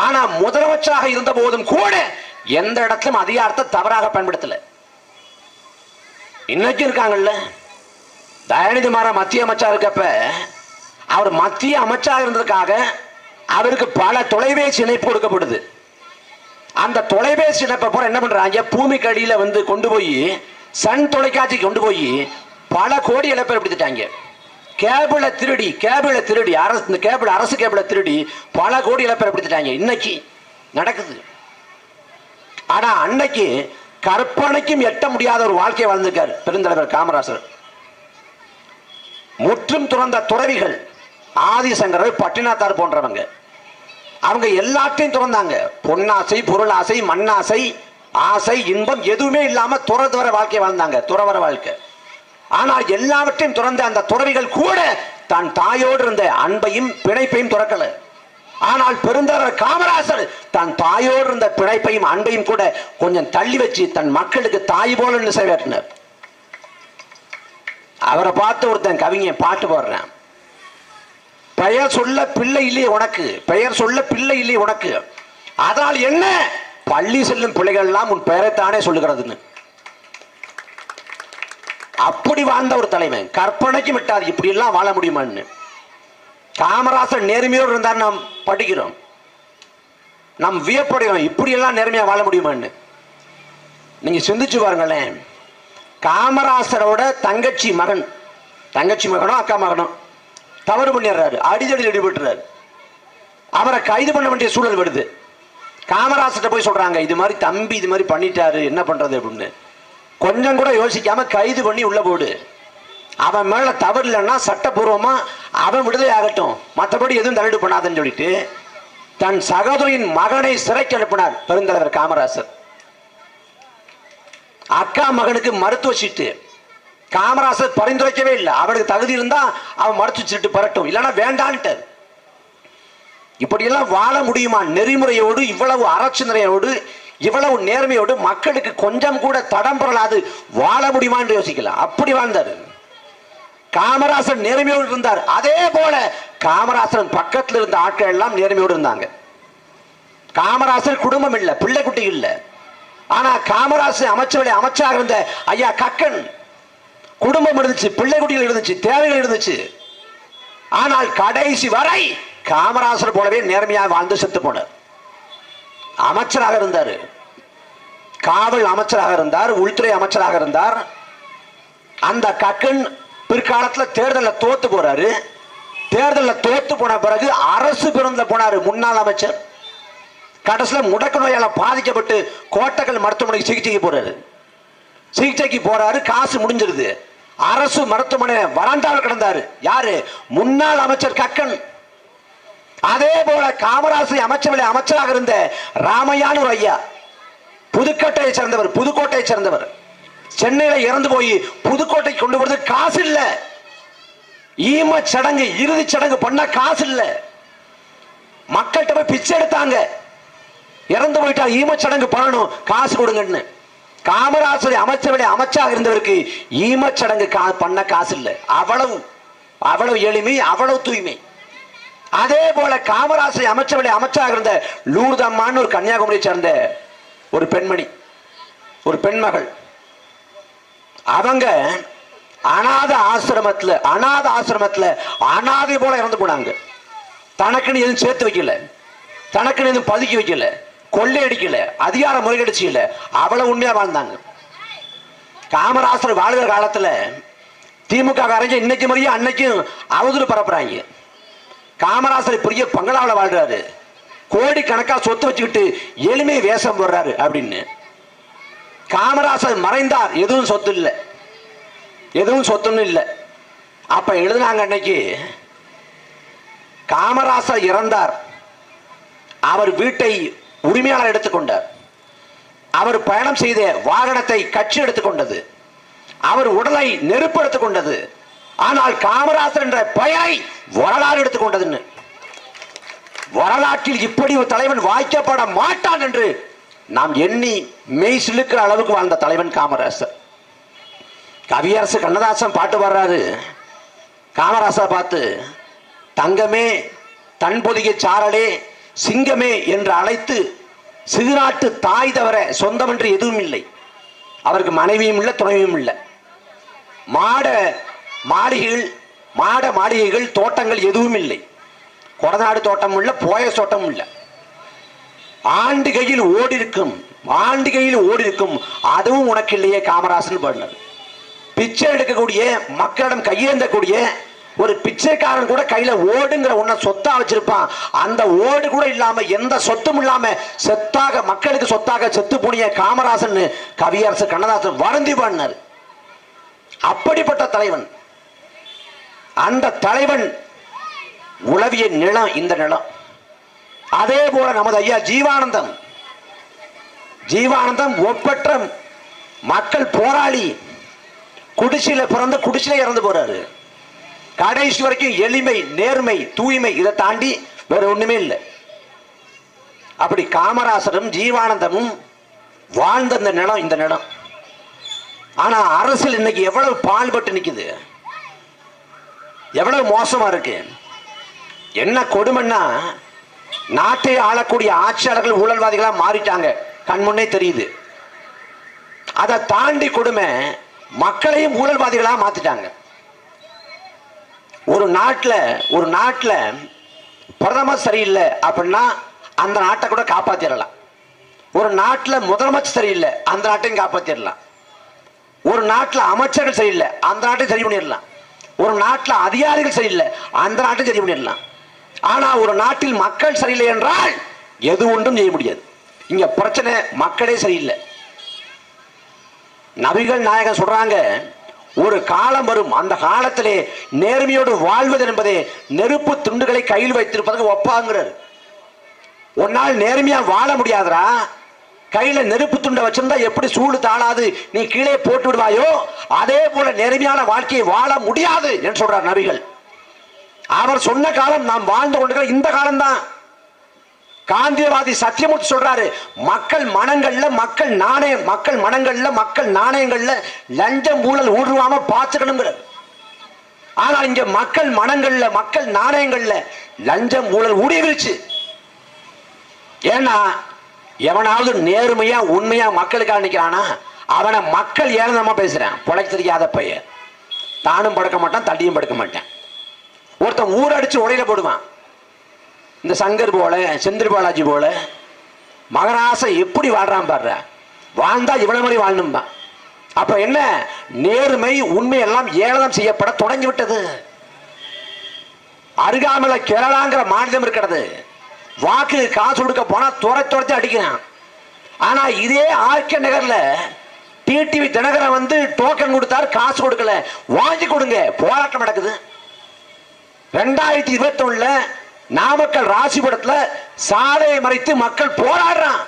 ஆனா முதலமைச்சராக இருந்த போதும் கூட எந்த இடத்திலும் அதிகாரத்தை தவறாக பயன்படுத்தல. இன்னைக்கு இருக்காங்கல்ல, தயாநிதி மாறன் மத்திய அமைச்சா இருக்கப்ப அவர் மத்திய அமைச்சராக இருந்ததுக்காக அவருக்கு பல தொலைபேசி இணைப்பு கொடுக்கப்படுது. அந்த தொலைபேசி இணைப்பை போற என்ன பண்றாங்க, பூமிக்கு அடியில கொண்டு போய் சன் தொலைக்காட்சிக்கு கொண்டு போய் பல கோடி இழப்பை எடுத்துட்டாங்க. கேபிளை திருடி அரசு கேபிளை திருடி பல கோடி இழப்பை எடுத்துட்டாங்க. இன்னைக்கு நடக்குது. ஆனா அன்னைக்கு கற்பனைக்கும் எட்ட முடியாத ஒரு வாழ்க்கையை வாழ்ந்திருக்கார் பெருந்தலைவர் காமராசர். முற்றும் துறந்த துறவிகள் ஆதிசங்கரர், பட்டினத்தார் போன்றவங்க, அவங்க எல்லாத்தையும் துறந்தாங்க. பொன்னாசை, பொருளாசை, மண்ணாசை, ஆசை, இன்பம் எதுவுமே இல்லாம துறவர வாழ்க்கை வாழ்ந்தாங்க, துறவர வாழ்க்கை. ஆனால் எல்லாவற்றையும் துறந்த அந்த துறவிகள் கூட தன் தாயோடு இருந்த அன்பையும் பிணைப்பையும் துறக்கல. ஆனால் பெருந்தலைவர் காமராசர் தன் தாயோடு இருந்த பிணைப்பையும் அன்பையும் கூட கொஞ்சம் தள்ளி வச்சு தன் மக்களுக்கு தாய் போல சேவையாற்றினார். அவரை பார்த்து ஒருத்தன் கவிஞன் பாட்டு பாடுறான். பெயர் சொல்ல பிள்ளை இல்லையே உனக்கு, பெயர் சொல்ல பிள்ளை இல்லையே உனக்கு, அதனால் என்ன, பள்ளி செல்லும் பிள்ளைகள் எல்லாம் உன் பெயரைத்தானே சொல்லுகிறதுன்னு. அப்படி வாழ்ந்த ஒரு தலைவன். கற்பனைக்கு விட்டாது இப்படி எல்லாம் வாழ முடியுமான்னு. காமராசர் நேர்மையோடு இருந்தார் நாம் படிக்கிறோம், நாம் வியப்படுகிறோம். இப்படி எல்லாம் நேர்மையா வாழ முடியுமான்னு நீங்க சிந்திச்சு பாருங்களேன். காமராசரோட தங்கச்சி மகனோ அக்கா மகனோ தவறு பண்ணிடுறாரு, அடிதடியில் ஈடுபட்டுறாரு. அவரை கைது பண்ண வேண்டிய சூழல் வருது. காமராசர்கிட்ட போய் சொல்றாங்க, இது மாதிரி தம்பி இது மாதிரி பண்ணிட்டாரு, என்ன பண்றது அப்படின்னு. கொஞ்சம் கூட யோசிக்காம கைது பண்ணி உள்ள போடு, அவன் மேல தவறு இல்லைன்னா சட்டப்பூர்வமா அவன் விடுதலை ஆகட்டும், மற்றபடி எதுவும் தலையீடு பண்ணாதுன்னு சொல்லிட்டு தன் சகோதரியின் மகனை சிறைக்கு அனுப்பினார் பெருந்தலைவர் காமராசர். அக்கா மகனுக்கு மருத்துவ சீட்டு காமராசர் பரிந்துரைக்கவே இல்லை. அவனுக்கு தகுதி இருந்தா அவன் மருத்துவ சீட்டு பெறட்டும், இல்லைன்னா வேண்டான்ட்டு. இப்படியெல்லாம் வாழ முடியுமா? நெறிமுறையோடு, இவ்வளவு அறச்சிந்தனையோடு, இவ்வளவு நேர்மையோடு மக்களுக்கு கொஞ்சம் கூட தடம் பெறலாது வாழ முடியுமா என்று யோசிக்கலாம். அப்படி வாழ்ந்தார் காமராசர், நேர்மையோடு இருந்தார். அதே போல காமராசர் பக்கத்தில் இருந்த ஆட்கள் எல்லாம் நேர்மையோடு இருந்தாங்க. காமராசர் குடும்பம் இல்லை, பிள்ளை குட்டி இல்லை. ஆனா காமராசர் அமைச்சரவை அமைச்சராக இருந்த ஐயா கக்கன் குடும்பம் இருந்துச்சு, பிள்ளை குட்டிகள் இருந்துச்சு, தேவைகள் இருந்துச்சு. ஆனால் கடைசி வரை காமராசர் போலவே நேர்மையாக வாழ்ந்து செத்து போனார். அமைச்சராக இருந்தார், காவல் அமைச்சராக இருந்தார், உள்துறை அமைச்சராக இருந்தார். அந்த கக்கன் பிற்காலத்தில் தேர்தலில் தோத்து போறாரு. தேர்தலில் தோத்து போன பிறகு அரசு பேருந்துல போனாரு முன்னாள் அமைச்சர். கடைசியில் முடக்கு நோயால பாதிக்கப்பட்டு கோட்டக்கல் மருத்துவமனைக்கு சிகிச்சைக்கு போறாரு. காசு முடிஞ்சிருது. அரசு மருத்துவமனை வராண்டாவில் கிடந்தாரு. யாரு? முன்னாள் அமைச்சர் கக்கன். அதே போல காமராசர் அமைச்சரவை அமைச்சராக இருந்த ராமையானூர் ஐயா புதுக்கோட்டையை சேர்ந்தவர், சென்னையில இறந்து போய் புதுக்கோட்டை கொண்டு வருது காசு இல்ல. ஈம சடங்கு, இறுதி சடங்கு பண்ண காசு இல்ல. மக்கள்கிட்ட போய் பிச்சை எடுத்தாங்க. இறந்து போயிட்டா ஈமச்சடங்கு பண்ணணும், காசு கொடுங்கன்னு. காமராசர் அமைச்சரவை அமைச்சராக இருந்தவருக்கு ஈமச்சடங்கு பண்ண காசு இல்லை. அவ்வளவு எளிமை, அவ்வளவு தூய்மை. அதே போல காமராசர் அமைச்சரவை அமைச்சராக இருந்த லூர்தம்மான்னு ஒரு கன்னியாகுமரியை சேர்ந்த ஒரு பெண்மணி, ஒரு பெண்மகள். அவங்க அநாத ஆசிரமத்தில் அனாதை போல இறந்து போனாங்க. தனக்குன்னு எதுவும் சேர்த்து வைக்கல, தனக்குன்னு எதுவும் பதுக்கி வைக்கல, கொள்ளையடிக்கல, அதிகார முறைகேடு. அவ்வளவு உண்மையா வாழ்ந்தாங்க. காமராசர் வாழ்கிற காலத்துல திமுக காரங்க இன்னைக்கு மாதிரியே அன்னைக்கும் அவதூறு பரப்புறாங்க. காமராசர் பெரிய பங்களாவில் வாழ்றாரு, கோடி கணக்கா சொத்து வச்சுக்கிட்டு எளிமை வேஷம் போடுறாரு அப்படின்னு. காமராசர் மறைந்தார், எதுவும் சொத்துன்னு இல்லை. அப்ப எழுதினாங்க அன்னைக்கு, காமராசர் இறந்தார், அவர் வீட்டை உரிமையாளர் எடுத்துக்கொண்டார், அவர் பயணம் செய்த வாகனத்தை கட்சி எடுத்துக்கொண்டது, அவர் உடலை நெருப்பு எடுத்துக்கொண்டது. ஆனால் காமராசர் என்ற பெயரை வரலாறு எடுத்துக்கொண்டது. வரலாற்றில் இப்படி ஒரு தலைவன் வாய்க்கப்பட மாட்டான் என்று நாம் எண்ணி மெய் சிலுக்கிற அளவுக்கு வாழ்ந்த தலைவன் காமராசர். கவியரசு கண்ணதாசன் பாட்டு வர்றாரு காமராசர் பார்த்து, தங்கமே தன்பொதிகை சாரலே சிங்கமே என்று அழைத்து சிறுநாட்டு தாய் தவிர சொந்தம் என்று எதுவும் இல்லை. அவருக்கு மனைவியும் இல்லை, துணைவியும் இல்லை. மாட மாளிகைகள் தோட்டங்கள் எதுவும் இல்லை. கொடநாடு தோட்டம் இல்லை, போயஸ் தோட்டம் இல்லை. ஆண்டுகையில் ஓடி இருக்கும் அதுவும் உனக்கு இல்லையே காமராசன் பாடினார். பிச்சை எடுக்கக்கூடிய, மக்களிடம் கையேந்தக்கூடிய ஒரு பிச்சைக்காரன் கூட கையில ஓடுங்கிற ஒன்ன சொத்தா வச்சிருப்பான். அந்த ஓடு கூட இல்லாம, எந்த சொத்தும் இல்லாம செத்தாக, மக்களுக்கு சொத்தாக செத்து போனிய காமராசன் கவியரசு கண்ணதாசன் வருந்தி பாடினார். அப்படிப்பட்ட தலைவன். அந்த தலைவன் உளவிய நிலம் இந்த நிலம். அதே போல நமது ஐயா ஜீவானந்தம் ஒப்பற்ற மக்கள் போராளி. குடிசையில பிறந்து குடிசையில இறந்து போறாரு. கடைசி வரைக்கும் எளிமை, நேர்மை, தூய்மை, இதை தாண்டி வேற ஒண்ணுமே இல்லை. அப்படி காமராசரும் ஜீவானந்தமும் வாழ்ந்த இந்த நிலம். ஆனா அரசியல் இன்னைக்கு எவ்வளவு பால்பட்டு நிக்குது. எவ்வளவு மோசமா இருக்கு. என்ன கொடுமைன்னா, நாட்டை ஆளக்கூடிய ஆட்சியாளர்கள் ஊழல்வாதிகளா மாறிட்டாங்க, கண்முன்னே தெரியுது. அதை தாண்டி கொடுமை, மக்களையும் ஊழல்வாதிகளா மாத்திட்டாங்க. ஒரு நாட்டில் பிரதமர் சரியில்லை அப்படின்னா அந்த நாட்டை கூட காப்பாத்திடலாம். ஒரு நாட்டில் முதலமைச்சர் சரியில்லை, அந்த நாட்டையும் காப்பாத்திடலாம். ஒரு நாட்டில் அமைச்சர்கள் சரியில்லை, அந்த நாட்டையும் சரி பண்ணிடலாம். ஒரு நாட்டில் அதிகாரிகள் சரியில்லை, அந்த நாட்டையும் சரி பண்ணிடலாம். ஆனா ஒரு நாட்டில் மக்கள் சரியில்லை என்றால் எது ஒன்றும் செய்ய முடியாது. இங்க பிரச்சனை மக்களே சரியில்லை. நபிகள் நாயகம் சொல்றாங்க, ஒரு காலம் வரும், அந்த காலத்திலே நேர்மையோடு வாழ்வது என்பதே நெருப்பு துண்டுகளை கையில் வைத்திருப்பதற்கு ஒப்பாங்கிறார். ஒரு நாள் நேர்மையா வாழ முடியாதரா, கையில நெருப்பு துண்டை வச்சிருந்தா எப்படி சூடு தாளாது நீ கீழே போட்டு விடுவாயோ, அதே போல நேர்மையான வாழ்க்கையை வாழ முடியாது என்று சொல்றார் நபிகள். அவர் சொன்ன காலம் நாம் வாழ்ந்து கொண்டிருக்கிற இந்த காலம்தான். காந்தியவாதி சத்தியமூர்த்தி சொல்றாரு, மக்கள் மனங்கள்ல மக்கள் மனங்கள்ல மக்கள் நாணயங்கள்ல லஞ்சம் ஊழல் ஊடுருவாம பார்த்துக்கணுங்கிறார். ஆனால் இங்க மக்கள் மனங்கள்ல மக்கள் நாணயங்கள்ல லஞ்சம் ஊழல் ஊடுருவிருச்சு. ஏன்னா எவனாவது நேர்மையா உண்மையா மக்களுக்காக நிக்கிறானா அவனை மக்கள் ஏளனமா பேசுறான். பொழைக்க தெரியாத பையன், தானும் படுக்க மாட்டான், தள்ளியும் படுக்க மாட்டான். ஒருத்தன் ஊரடிச்சு உடையில போடுவான். இந்த சங்கர் போல, செந்தில் பாலாஜி போல மகராசை எப்படி வாழ்றான் பாடுற, வாழ்ந்தா இவ்வளவு மாதிரி வாழணும்பா. அப்ப என்ன, நேர்மை உண்மை எல்லாம் ஏளனம் செய்யப்பட தொடங்கி விட்டது. அருகாமல கேரளாங்கிற மாநிலம் இருக்கிறது, வாக்கு காசு கொடுக்க போனா துரத்தி அடிக்கிறான். ஆனா இதே ஆர்கே நகர்ல டிடிவி தினகரன் வந்து டோக்கன் கொடுத்தாரு, காசு கொடுக்கல, வாங்கி கொடுங்க, போராட்டம் நடக்குது. 2021 நாமக்கல் ராசிபுரத்துல சாலையை மறைத்து மக்கள் போராடுறான்.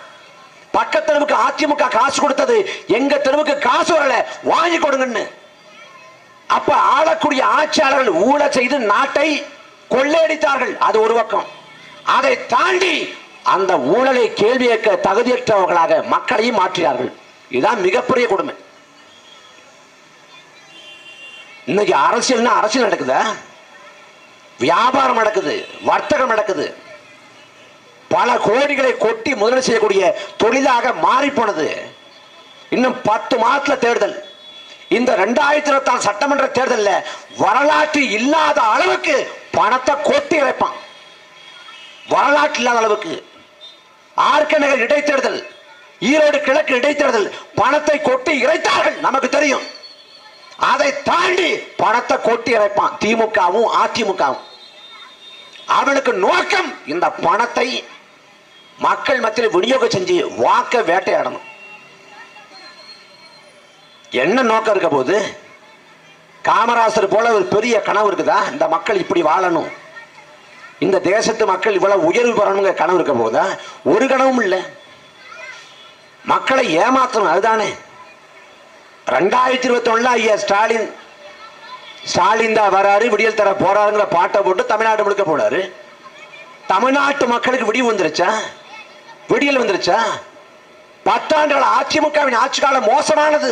பக்கத்தெருவுக்கு அதிமுக காசு கொடுத்தது, எங்க தெருவுக்கு காசு வரல, வாங்கி கொடுங்கன்னு. அப்ப ஆளக்கூடிய ஆட்சியாளர்கள் ஊழல் செய்து நாட்டை கொள்ளையடித்தார்கள், அது ஒரு பக்கம். அதை தாண்டி அந்த ஊழலை கேள்வி கேட்க தகுதியற்றவர்களாக மக்களையும் மாற்றினார்கள். இதுதான் மிகப்பெரிய கொடுமை. இன்னைக்கு அரசியல் நடக்குதா, வியாபாரம் நடக்குது, வர்த்தகம் நடக்குது, பல கோடிகளை கொட்டி முதலீடு செய்யக்கூடிய தொழிலாக மாறி போனது. இன்னும் 10 மாதத்துல தேர்தல். இந்த 2026 சட்டமன்ற தேர்தலில் வரலாற்று இல்லாத அளவுக்கு பணத்தை கொட்டி இறைப்பான். வரலாற்று இல்லாத அளவுக்கு. ஆர்கே நகர் இடைத்தேர்தல், ஈரோடு கிழக்கு இடைத்தேர்தல், பணத்தை கொட்டி இறைத்தார்கள், நமக்கு தெரியும். அதை தாண்டி பணத்தை கொட்டி இறைப்பான் திமுகவும் அதிமுகவும். அவனுக்கு நோக்கம் இந்த பணத்தை மக்கள் மத்தியில் விநியோகம் செஞ்சு வாக்க வேட்டையாடணும். என்ன நோக்கம் இருக்க போது? காமராசர் போல ஒரு பெரிய கனவு இருக்குதா, இந்த மக்கள் இப்படி வாழணும், இந்த தேசத்து மக்கள் இவ்வளவு உயர்வு பெறணுங்க கனவு இருக்க போதா? ஒரு கனவும் இல்லை. மக்களை ஏமாற்றணும், அதுதானே. 2021 ஐயா ஸ்டாலின் தான் வராரு, விடியல் தர போறாருங்கிற பாட்டை போட்டு தமிழ்நாடு முழுக்க போனாரு. தமிழ்நாட்டு மக்களுக்கு விடிவு வந்துருச்சா? விடியல் வந்துருச்சா? 10 ஆண்டுகள் அதிமுகவின் ஆட்சி காலம் மோசமானது,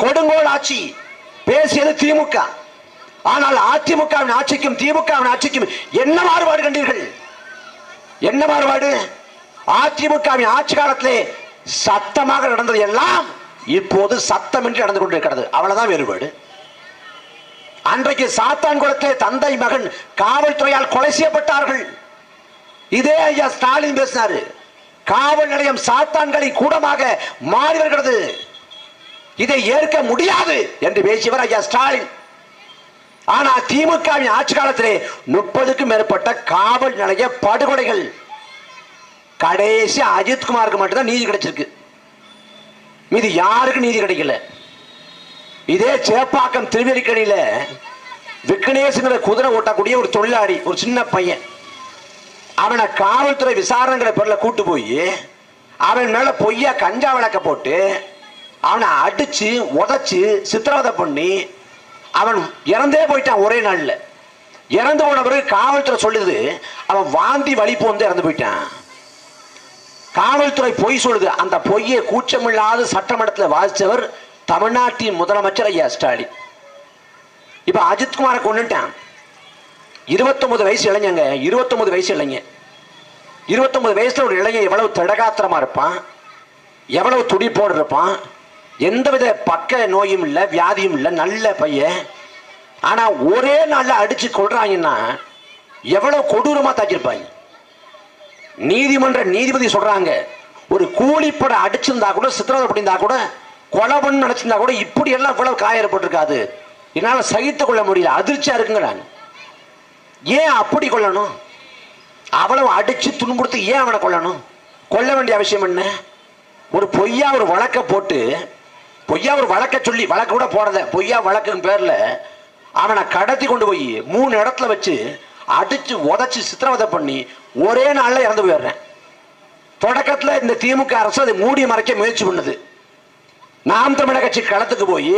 கொடுங்கோல் ஆட்சி. பேசியது திமுக. ஆனால் அதிமுகவின் ஆட்சிக்கும் திமுகவின் ஆட்சிக்கும் என்ன மாறுபாடு கண்டீர்கள்? என்ன மாறுபாடு? அதிமுகவின் ஆட்சி காலத்திலே சத்தமாக நடந்தது எல்லாம் இப்போது சத்தமின்றி நடந்து கொண்டிருக்கிறது, அவ்வளவுதான் வேறுபாடு. அன்றைக்கு சாத்தான்குளத்திலே தந்தை மகன் காவல்துறையால் கொலை செய்யப்பட்டார்கள். இதே ஐயா ஸ்டாலின் பேசினாரு, காவல் நிலையம் சாத்தான்களை கூடமாக மாறி வருகிறது, இதை ஏற்க முடியாது என்று பேசியவர் ஐயா ஸ்டாலின். ஆனா திமுகவின் ஆட்சி காலத்திலே 30க்கும் மேற்பட்ட காவல் நிலைய படுகொலைகள். கடைசி அஜித்குமாருக்கு மட்டும்தான் நீதி கிடைச்சிருக்கு, மீது யாருக்கு நீதி கிடைக்கல. இதே சேப்பாக்கம் திருவெளிக்கணியில விக்னேஷ்ங்கிற குதிரை ஓட்டக்கூடிய ஒரு தொழிலாளி, ஒரு சின்ன பையன், அவனை காவல்துறை விசாரணைங்கிற பேர்ல கூட்டு போய் அவன் மேல பொய்யா கஞ்சா விளக்க போட்டு அவனை அடிச்சு உதைச்சு சித்திரவதை பண்ணி அவன் இறந்தே போயிட்டான். ஒரே நாள்ல இறந்து போன பிறகு காவல்துறை சொல்லுது அவன் வாந்தி வலிப்பு வந்து இறந்து போயிட்டான். காவல்துறை பொய் சொல்லுது. அந்த பொய்யை கூச்சமில்லாத சட்டமன்றத்தில் வாசித்தவர் தமிழ்நாட்டின் முதலமைச்சர் ஐயா ஸ்டாலின். இப்ப அஜித்குமாரை கொண்டுட்டான். 29 வயசு இளைஞங்க, 29 வயசு இளைஞ, 29 வயசுல ஒரு இளைஞன் எவ்வளவு திடகாத்திரமா இருப்பான், எவ்வளவு துடிப்போடு இருப்பான், எந்தவித பக்க நோயும் இல்லை, வியாதியும் இல்லை, நல்ல பையன். ஆனா ஒரே நாள்ல அடிச்சு கொள்றாங்கன்னா எவ்வளவு கொடூரமா தாக்கியிருப்பாங்க. நீதிமன்ற நீதிபதி சொல்றாங்க, ஒரு கூலிப்பட அடிச்சிருந்தா கூட, சித்திரவதை பண்ணியிருந்தா கூட, கொலை பண்ணு நினைச்சிருந்தா கூட இப்படி எல்லாம் இவ்வளவு காயப்பட்டிருக்காது, என்னால சகித்துக் கொள்ள முடியல, அதிர்ச்சியா இருக்குங்கிறாங்க. ஏன் அப்படி கொல்லணும்? அவ்வளவு அடிச்சு துன்புறுத்தி ஏன் அவனை கொல்லணும்? கொல்ல வேண்டிய அவசியம் என்ன? ஒரு பொய்யா ஒரு வழக்க போட்டு, பொய்யா ஒரு வழக்க சொல்லி, வழக்கு கூட போறத பொய்யா வழக்குன்னு பேர்ல அவனை கடத்தி கொண்டு போய் 3 இடத்துல வச்சு அடிச்சு உதச்சு சித்திரவதை பண்ணி ஒரே நாள்ல இறந்து போயிடுறேன். தொடக்கத்தில் இந்த திமுக அரசு அதை மூடி மறைக்க முயற்சி பண்ணுது. நாம் தமிழர் கட்சி களத்துக்கு போய்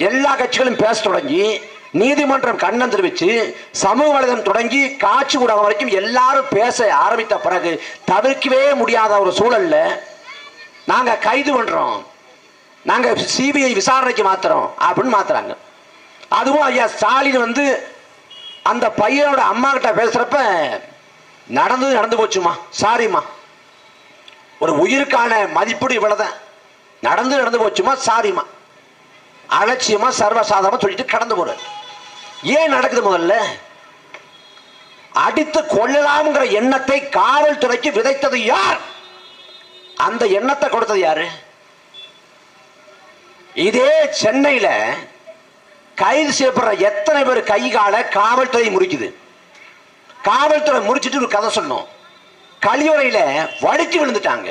எல்லா கட்சிகளும் பேச தொடங்கி, நீதிமன்றம் கண்ணம் தெரிவிச்சு, சமூக வலைதளம் தொடங்கி, காட்சி ஊடகம் வரைக்கும் எல்லாரும் பேச ஆரம்பித்த பிறகு தவிர்க்கவே முடியாத ஒரு சூழல்ல நாங்க கைது பண்றோம், நாங்க சிபிஐ விசாரணைக்கு மாத்துறோம் அப்படின்னு மாத்துறாங்க. அதுவும் ஐயா ஸ்டாலின் வந்து அந்த பையனோட அம்மா கிட்ட பேசுறப்ப நடந்து போச்சுமா, சாரிம்மா, ஒரு உயிருக்கான மதிப்பீடு இவ்வளவுதான், நடந்து போச்சுமா, சாரிம்மா, அலட்சியமா சர்வசாதாரணமா சொல்லிட்டு கடந்து போற. ஏன் நடக்குது? முதல்ல அடித்து கொள்ளலாம்ங்கிற எண்ணத்தை காவல்துறைக்கு விதைத்தது யார்? அந்த எண்ணத்தை கொடுத்தது யாரு? இதே சென்னையில கைது செய்யப்படுற எத்தனை பேர் கை கால காவல்துறை முறிக்குது. காவல்துறை முறிச்சிட்டு ஒரு கதை சொன்னோம், கழிவறையில வடிச்சு விழுந்துட்டாங்க.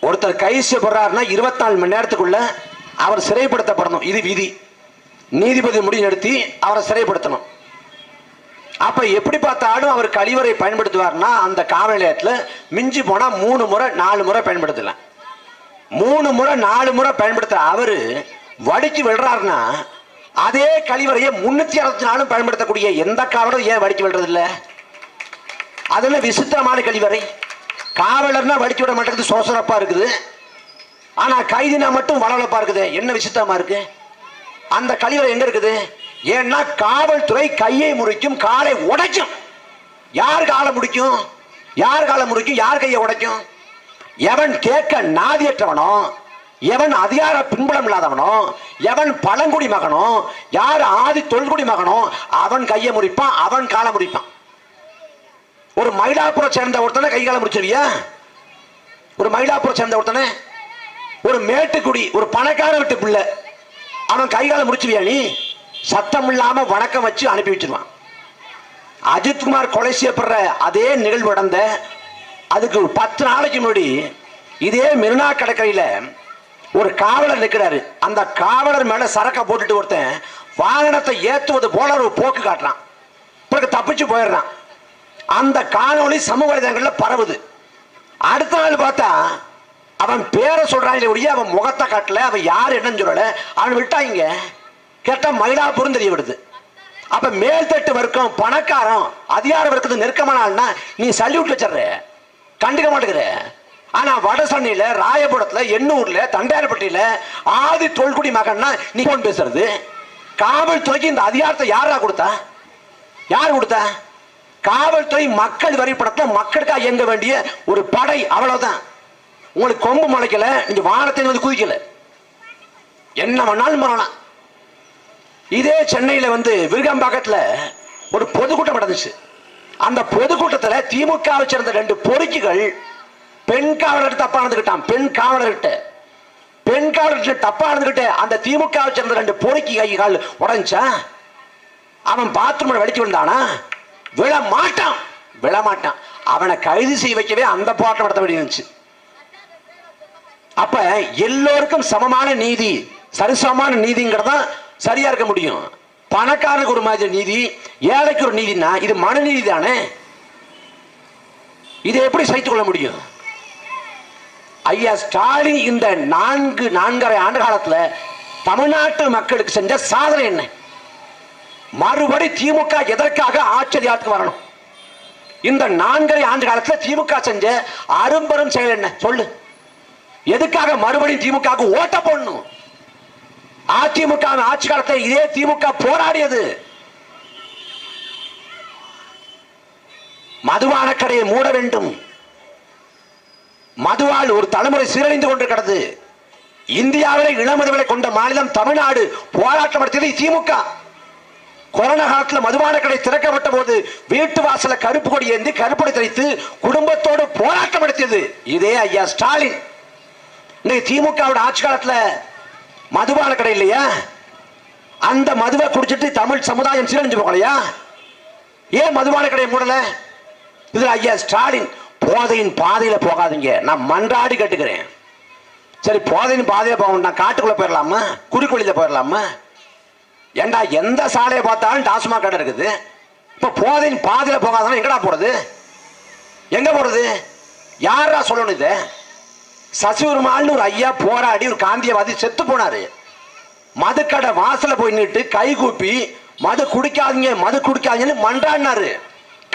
ஒருத்தர் கைது செய்யப்படுறாருன்னா 24 மணி நேரத்துக்குள்ள அவர் சிறைப்படுத்தப்படணும், இது விதி. நீதிபதி முடிவு எடுத்து அவரை சிறைப்படுத்தணும். அப்ப எப்படி பார்த்தாலும் அவர் கழிவறை பயன்படுத்துவார்னா அந்த காவல் நிலையத்தில் மிஞ்சி போனா 3 முறை 4 முறை பயன்படுத்தலாம். 3 முறை 4 முறை பயன்படுத்த அவரு வடிச்சு விடுறாருன்னா அதே கழிவறையை 364 பயன்படுத்தக்கூடிய எந்த காவலரும் ஏன் வடிச்சு விடுறது இல்ல? அதுல விசித்திரமான கழிவறை. காவலர்னா வடிச்சு விட மாட்டேங்குது, சோசரப்பா இருக்குது. ஆனா கைதினா மட்டும் வளவளப்பா இருக்குது. என்ன விசித்திரமா இருக்கு? அந்த கழிவறை எங்க இருக்குது? ஏன்னா காவல்துறை கையை முறிக்கும், காலை உடைக்கும். யார் காலை முடிக்கும்? யார் காலை முறிக்கும்? யார் கையை உடைக்கும்? எவன் கேட்க நாதியற்றவனோ, எவன் அதிகார பின்புலம் இல்லாதவனோ, எவன் பழங்குடி மகனோ, யார் ஆதி தொல்குடி மகனோ அவன் கையை முறிப்பான், அவன் காலை முறிப்பான். ஒரு மயிலாப்பூரை சேர்ந்த ஒருத்தனை கை காலை முடிச்சிருவியா? ஒரு மயிலாப்பூரை சேர்ந்த ஒருத்தனை, ஒரு மேட்டுக்குடி ஒரு பணக்கார வீட்டு பிள்ளை, அவன் கை காலை முடிச்சிருவியா? நீ சத்தம் இல்லாம வணக்கம் வச்சு அனுப்பி வச்சிருவான். அஜித்குமார் கொலை செய்யப்படுற அதே நிகழ்வு நடந்த அதுக்கு 10 நாளைக்கு முன்னாடி இதே மெரினா கடற்கரையில ஒரு காவலர் நிற்கிறாரு. அந்த காவலர் மேல சரக்க போட்டுட்டு ஒருத்தன் வாகனத்தை ஏற்றுவது போல ஒரு போக்கு காட்டுறான். பிறகு தப்பிச்சு போயிடுறான். அந்த காணொளி சமூக வலைதளங்கள்ல பரவுது. அடுத்த நாள் பார்த்தா அவன் பேரை சொல்றாங்க ஒழிய அவன் முகத்தை காட்டல, அவன் யார் என்னன்னு சொல்லல. அவன் விட்டாங்க. கேட்டா மயிலாப்பூரும் தெரிய விடுது. அப்ப மேல்தட்டு வர்க்கம், பணக்காரன், அதிகார வர்க்கத்துக்கு நெருக்கமான ஆள்னா நீ சல்யூட் வச்சிடற, கண்டுக்க மாட்டேங்கிற. ஆனா வட சென்னையில, ராயபுரத்துல, எண்ணூர்ல, தண்டையார்பட்டியில ஆதி தொல்குடி மகன்னா நீ பேசுறது. காவல்துறைக்கு இந்த அதிகாரத்தை யாரா கொடுத்தா? யார் கொடுத்தா? காவல்துறை மக்கள் வரி படத்துல மக்களுக்காக இயங்க வேண்டிய ஒரு படை, அவ்வளவுதான். உங்களுக்கு கொம்பு முளைக்கல, நீங்க வானத்தை வந்து குதிக்கல, என்ன வேணாலும் பண்ணலாம். இதே சென்னையில வந்து விருகம்பாக்கத்துல ஒரு பொதுக்கூட்டம் நடந்துச்சு. அந்த பொதுக்கூட்டத்தில் திமுகவை சேர்ந்த 2 பொறுக்கிகள் பெண் காவலர் தப்பா நடந்துக்கிட்டான். பெண் காவலர் தப்பா நடந்துகிட்ட அந்த திமுகவை சேர்ந்த 2 பொறுக்கி கை கால் உடைஞ்சா அவன் பாத்ரூம் வெடிச்சு விழுந்தானா? விழமாட்டான். அவனை கைது செய்ய வைக்கவே அந்த போராட்டம் நடத்த வேண்டியிருந்துச்சு. அப்ப எல்லோருக்கும் சமமான நீதி, சரிசமமான நீதிங்கிறதா சரியா இருக்க முடியும். பணக்காரனுக்கு ஒரு மாதிரி நீதி, ஏழைக்கு ஒரு நீதினா இது மனு நீதி தானே. இதை எப்படி சகித்துக் கொள்ள முடியும்? ஐயா ஸ்டாலின் இந்த 4.5 ஆண்டு காலத்துல தமிழ்நாட்டு மக்களுக்கு செஞ்ச சாதனை என்ன? மறுபடி திமுக எதற்காக ஆட்சி அதிகாரத்துக்கு வரணும்? இந்த 4.5 ஆண்டு காலத்துல திமுக செஞ்ச அரும்பெரும் செயல் என்ன சொல்லு? எதுக்காக மறுபடியும் திமுக ஓட்ட போடணும்? அதிமுக ஆட்சி காலத்தை இதே திமுக போராடியது. மதுபான கடையை மூட வேண்டும். மதுவால் ஒரு தலைமுறை சீரழிந்து கொண்டிருக்கிறது. இந்தியாவிலே இளமதுகளை கொண்ட மாநிலம் தமிழ்நாடு. போராட்டம் நடத்தியது திமுக. கொரோனா காலத்தில் மதுபான கடை திறக்கப்பட்ட போது வீட்டு வாசல கருப்பு கொடி ஏந்தி கருப்பொடி தெரித்து குடும்பத்தோடு போராட்டம் நடத்தியது இதே ஐயா ஸ்டாலின். இன்னைக்கு திமுக ஆட்சி காலத்தில் மதுபான கடை இல்லையா? அந்த மதுவை குடிச்சிட்டு தமிழ் சமுதாயம் சீரழிஞ்சு போகலையா? ஏன் மதுபான கடையை மூடல? இதுல ஐயா ஸ்டாலின் போதையின் பாதையில போகாதீங்க, நான் மன்றாடி கேட்டுக்கிறேன். சரி, போதையின் பாதையில போக, நான் காட்டுக்குள்ள போயிடலாமா? குறுக்குழியில போயிடலாமா? ஏண்டா எந்த சாலையை பார்த்தாலும் டாஸ்மாக் கடை இருக்குது. இப்ப போதையின் பாதையில போகாதனா எங்கடா போறது? எங்க போறது? யாரா சொல்லணும் இது? சசிபெருமாள்னு ஒரு ஐயா போராடி ஒரு காந்தியவாதி செத்து போனாரு. மதுக்கடை வாசல போய் நின்று கை கூப்பி மது குடிக்காதீங்க மது குடிக்காதீங்கன்னு மன்றாடினாரு.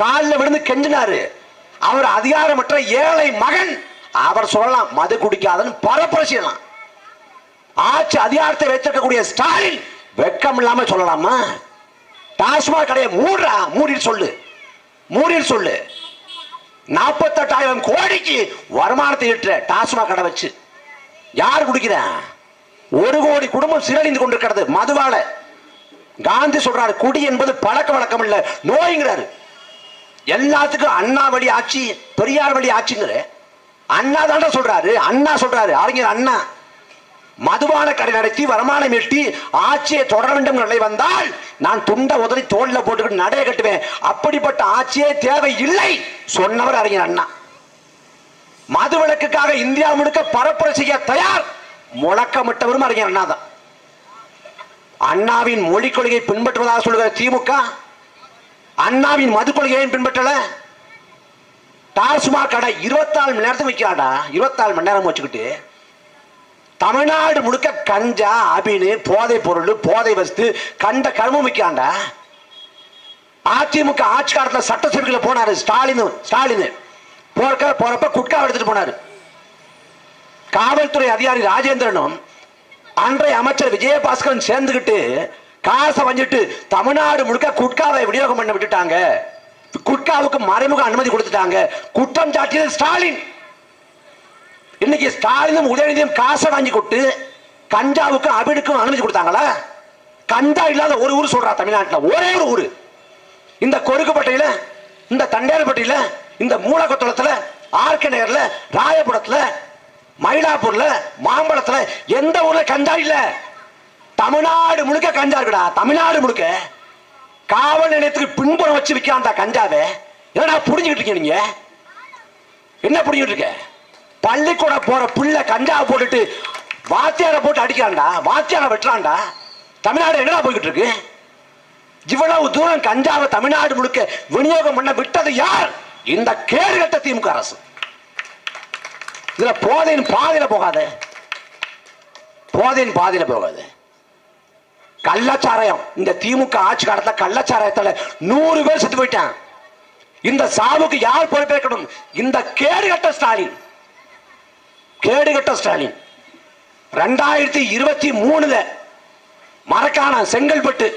காலில் விழுந்து கெஞ்சினாரு. அவர் அதிகாரமற்ற ஏழை மகன். அவர் சொல்லலாம் மது குடிக்காதன்னு பரப்புரை செய்யலாம். ஆட்சி அதிகாரத்தை வைத்திருக்கக்கூடிய ஸ்டாலின் வெக்கம் இல்லாம சொல்லலாமா? டாஸ்மாக் கடையை மூடுறா, மூடிட்டு சொல்லு, மூடிட்டு சொல்லு. 48,000 கோடிக்கு வருமானத்தை ஈட்டுற டாஸ்மாக் கடை வச்சு யார் குடிக்கிற? 1 கோடி குடும்பம் சீரழிந்து கொண்டிருக்கிறது மதுவால. காந்தி சொல்றாரு, குடி என்பது பழக்க வழக்கம் இல்ல, நோய்ங்கிறாரு. எல்லாத்துக்கும் அண்ணா வழி ஆட்சி, பெரியார் வழி ஆட்சிங்கிற அண்ணா தாண்டா சொல்றாரு. அண்ணா சொல்றாரு, அறிஞர் அண்ணா. மதுபான கடை நடத்தி வருமானம் ஈட்டி ஆட்சியை தொடர வேண்டும் நிலை வந்தால் நான் துண்ட உதறி தோல்ல போட்டுக்கிட்டு நடைய கட்டுவேன். அப்படிப்பட்ட ஆட்சியே தேவை இல்லை சொன்னவர் அறிஞர் அண்ணா. மது விலக்குக்காக இந்தியா முழுக்க பரப்புரை செய்ய தயார் முழக்கமிட்டவரும் அறிஞர் அண்ணா தான். அண்ணாவின் மொழி கொள்கையை பின்பற்றுவதாக சொல்லுகிற திமுக அண்ணாவின் மது கொள்கையை பின்பற்றல. டாஸ்மாக் கடை 24 மணி நேரத்துக்கு வைக்கிறாடா. 24 மணி நேரம் வச்சுக்கிட்டு தமிழ்நாடு முழுக்க கஞ்சா, அபினு, போதை பொருள், போதை வஸ்து, கண்ட கருமம் வைக்கிறாண்டா. அதிமுக ஆட்சி காலத்தில் சட்டசபையில் போனாரு ஸ்டாலின் போறப்ப குட்கா எடுத்துட்டு போனாரு. காவல்துறை அதிகாரி ராஜேந்திரனும் அன்றைய அமைச்சர் விஜயபாஸ்கரன் சேர்ந்துகிட்டு காசை வஞ்சிட்டு தமிழ்நாடு முழுக்க குட்காவை விநியோகம் பண்ண விட்டுட்டாங்க. குட்காவுக்கு மறைமுக அனுமதி கொடுத்துட்டாங்க. குற்றம் சாட்டியது ஸ்டாலின். இன்னைக்கு ஸ்டாலினும் உதயநிதியும் காசை வாங்கி கொண்டு கஞ்சாவுக்கும் அபினுக்கும் அனுமதி கொடுத்தாங்களா? கஞ்சா இல்லாத ஒரு ஊர் சொல்றா தமிழ்நாட்டில், ஒரே ஒரு ஊர். இந்த கொருக்குப்பட்டையில, இந்த தண்டையார்பட்டியில, இந்த மூலக்கொத்தளத்துல, ஆர்கே நகர்ல, ராயபுரத்துல, மயிலாப்பூர்ல, மாம்பழத்துல எந்த ஊர்ல கஞ்சா இல்ல? தமிழ்நாடு முழுக்க கஞ்சா இருக்குடா. தமிழ்நாடு முழுக்க காவல் நிலையத்துக்கு பின்புறம் வச்சு விற்காண்டா கஞ்சாவே. என்னடா புரிஞ்சுக்கிட்டு இருக்கீங்க நீங்க? என்ன புரிஞ்சுக்கிட்டு இருக்க? பள்ளிக்கூட போற பிள்ளை கஞ்சாவை போட்டுட்டு வாத்தியாரை போட்டு அடிக்கிறான்டா, வாத்தியாரை வெட்டுறான்டா. தமிழ்நாடு என்னடா போய்கிட்டு இருக்கு? இவ்வளவு தூரம் கஞ்சாவை தமிழ்நாடு முழுக்க விநியோகம் பண்ண விட்டது யார்? இந்த கேடுகட்ட திமுக அரசு. இதுல போதையின் பாதையில போகாது, போதையின் பாதையில போகாது. கள்ளச்சாராயம், இந்த திமுக ஆட்சி காலத்தில் கள்ளச்சாராயத்தில் 100 பேர் செத்து போயிட்டான். இந்த சாவுக்கு யார் பொறுப்பேற்கணும்? இந்த கேடுகட்ட ஸ்டாலின். கேடுகட்ட ஸ்டாலின் 2023 மரக்கான செங்கல்பட்டு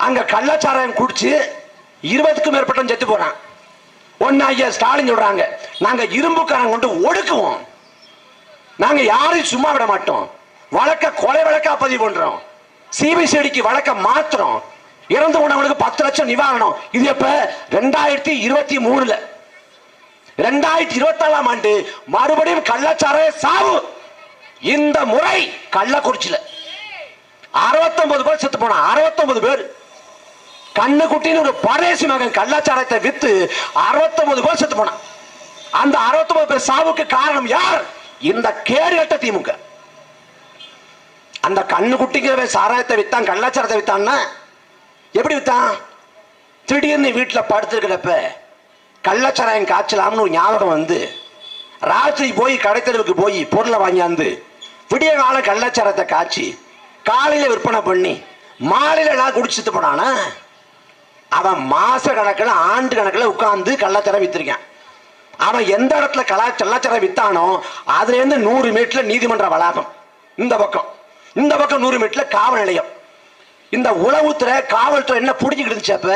அங்க கள்ளச்சாராயம் குடிச்சு 20க்கும் மேற்பட்ட செத்து போறான். ஒன்னு ஐயா ஸ்டாலின் சொல்றாங்க, நாங்க இரும்புக்காரன் கொண்டு ஒடுக்குவோம், நாங்க யாரையும் சும்மா விட மாட்டோம், வழக்க கொலை வழக்கா பதிவு பண்றோம், சிபிசிஐடிக்கு வழக்க மாத்திரம், இறந்து போனவங்களுக்கு 10 லட்சம் நிவாரணம். இது எப்ப? 2023. 2024ஆம் ஆண்டு மறுபடியும் கள்ளச்சாராய சாவு. இந்த முறை கள்ளக்குறிச்சியில 69 பேர் செத்து போனா. 69 பேர். கண்ணுக்குட்டின்னு ஒரு பரேசி மகன் கள்ளச்சாராயத்தை வித்து 69 பேர் செத்து போனான். அந்த 69 பேர் சாவுக்கு காரணம் யார்? இந்த கேடுகட்ட திமுக. அந்த கண்ணுக்குட்டிங்கிற சாராயத்தை வித்தான், கள்ளச்சாரத்தை வித்தான்னா எப்படி வித்தான்? திடீர்னு வீட்டில் படுத்துருக்கிறப்ப கள்ளச்சாராயம் காய்ச்சலாம்னு ஒரு ஞாபகம் வந்து ராத்திரி போய் கடைத்தெருவுக்கு போய் பொருளை வாங்கியாந்து விடிய காலம் கள்ளச்சாரத்தை காய்ச்சி காலையில விற்பனை பண்ணி மாலையில எல்லாம் குடிச்சுட்டு போனானா அவன் மாச கணக்கில் ஆண்டு கணக்கில் உட்கார்ந்து கள்ளச்சாரம் வித்திருக்கான். அவன் எந்த இடத்துல கள்ளச்சாரம் வித்தானோ அதுல இருந்து 100 மீட்டர்ல நீதிமன்ற வளாகம் இந்த பக்கம், இந்த பக்கம் 100 மீட்டர்ல காவல் நிலையம். இந்த உளவுத்துறை காவல்துறை என்ன புடிஞ்சுக்கிட்டு இருந்துச்சு? அப்ப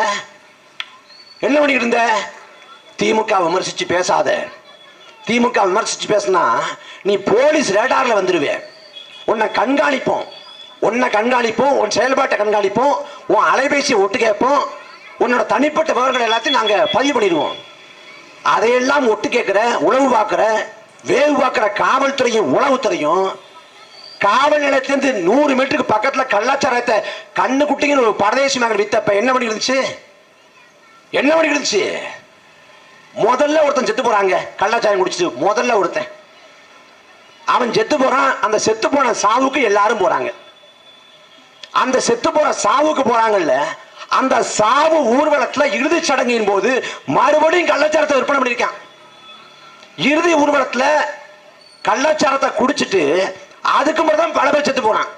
என்ன பண்ணிக்கிட்டு இருந்த? திமுக விமர்சிச்சு பேசாத. திமுக விமர்சிச்சு பேசினா நீ போலீஸ் ரேடார்ல வந்துடுவே. உன்னை கண்காணிப்போம், உன் செயல்பாட்டை கண்காணிப்போம், உன் அலைபேசியை ஒட்டு கேட்போம், உன்னோட தனிப்பட்ட விவரங்கள் எல்லாத்தையும் நாங்க பதிவு பண்ணிடுவோம். அதையெல்லாம் ஒட்டு கேட்கிற, உளவு பார்க்கிற, வேவு பார்க்கிற காவல்துறையும் உளவுத்துறையும் காவல் நிலையத்திலிருந்து 100 மீட்டருக்கு பக்கத்துல கள்ளச்சாரத்தை கண்ணு குட்டிங்கன்னு ஒரு பரதேசி மகன் வித்தப்ப என்ன பண்ணி இருந்துச்சு? முதல்ல ஒருத்தன் செத்து போறாங்க, கள்ளச்சாரம் குடிச்சிட்டு. முதல்ல ஒருத்தன் அவன் செத்து போறான். அந்த செத்து போன சாவுக்கு எல்லாரும் போறாங்க. அந்த செத்து போற சாவுக்கு போறாங்கல்ல, அந்த சாவு ஊர்வலத்துல இறுதி சடங்கின் போது மறுபடியும் கள்ளச்சாரத்தை விற்பனை பண்ணிருக்கான். இறுதி ஊர்வலத்துல கள்ளச்சாரத்தை குடிச்சிட்டு அதுக்கு மட்டும் பல பேர் செத்து போனான்.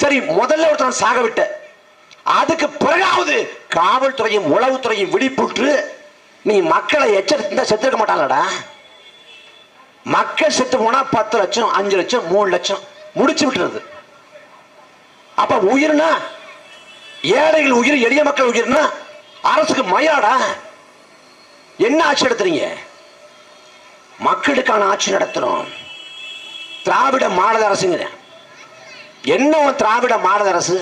சரி, முதல்ல ஒருத்தன் சாக விட்ட, அதுக்கு பிறகாவது காவல்துறையும் உளவுத்துறையும் விழிப்புற்று நீ மக்களை எச்சரித்தா செத்துக்க மாட்டாங்கடா. மக்கள் செத்து போனா 10 லட்சம், 5 லட்சம், 3 லட்சம் முடிச்சு விட்டுறது. அப்ப உயிர்னா, ஏழைகள் உயிர், எளிய மக்கள் உயிர்னா அரசுக்கு மயாடா. என்ன ஆட்சி நடத்துறீங்க? மக்களுக்கான ஆட்சி நடத்துறோம். திராவிட மாடல் அரசுங்க. என்ன திராவிட மாடல் அரசு?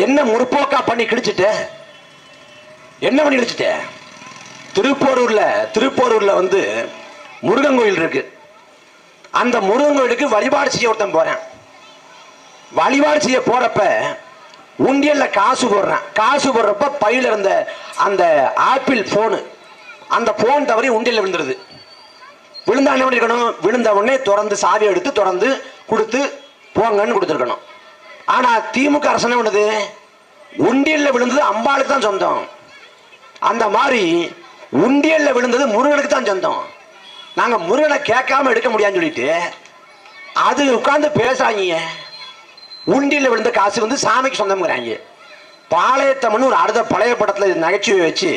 என்ன முற்போக்கா பண்ணி கிழிச்சிட்ட? என்ன பண்ணி கிழிச்சிட்ட? திருப்போரூர்ல வந்து முருகன் கோயில் இருக்கு. அந்த முருகன் கோயிலுக்கு வழிபாடு செய்ய ஒருத்தன் போறேன். வழிபாடு செய்ய போறப்ப உண்டியல்ல காசு போடுறேன். காசு போடுறப்ப பையில இருந்த அந்த ஆப்பிள் போனு, அந்த போன் தவறி உண்டியல்ல விழுந்துருது. விழுந்தா என்ன பண்ணிருக்கணும்? விழுந்த உடனே திறந்து சாவி எடுத்து திறந்து கொடுத்து போங்கன்னு கொடுத்துருக்கணும். ஆனா திமுக அரசு என்ன பண்ணுது? உண்டியல்ல விழுந்தது அம்பாளுக்கு தான் சொந்தம். அந்த மாதிரி உண்டியல்ல விழுந்தது முருகனுக்கு தான் சொந்தம். நாங்க முருகனை கேட்காம எடுக்க முடியாதுன்னு சொல்லிட்டு அது உட்கார்ந்து பேசுறாங்க. உண்டியல்ல விழுந்த காசு வந்து சாமிக்கு சொந்தம்ங்கிறாங்க. பாளையத்தம்மன் ஒரு அடுத்த பழைய படத்துல நகைச்சுவை வச்சு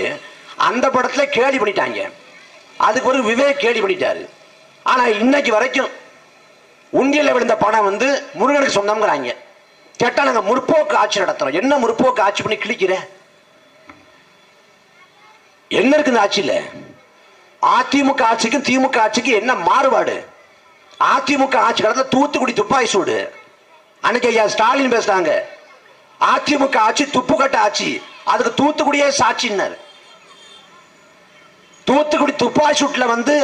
அந்த படத்துல கேலி பண்ணிட்டாங்க. அதுக்கு ஒரு விவேக் கேலி பண்ணிட்டாரு. ஆனா இன்னைக்கு வரைக்கும் உண்டியல்ல விழுந்த பணம் வந்து முருகனுக்கு சொந்தம்ங்கிறாங்க. கேட்டா நாங்க முற்போக்கு ஆட்சி நடத்துறோம். என்ன முற்போக்கு ஆட்சி பண்ணி கிழிக்கிற? என்ன இருக்கு இந்த ஆட்சியில? அதிமுக ஆட்சிக்கும் திமுக ஆட்சிக்கு என்ன மாறுபாடு? அதிமுக ஆட்சி காலத்துல தூத்துக்குடி துப்பாக்கி சூடு. அன்னைக்கு ஐயா ஸ்டாலின் பேசுறாங்க, அதிமுக ஆட்சி துப்புக்கட்ட ஆட்சி, அதுக்கு தூத்துக்குடியே சாட்சின்னாரு. தூத்துக்குடி துப்பாக்கி சூட்ல வந்து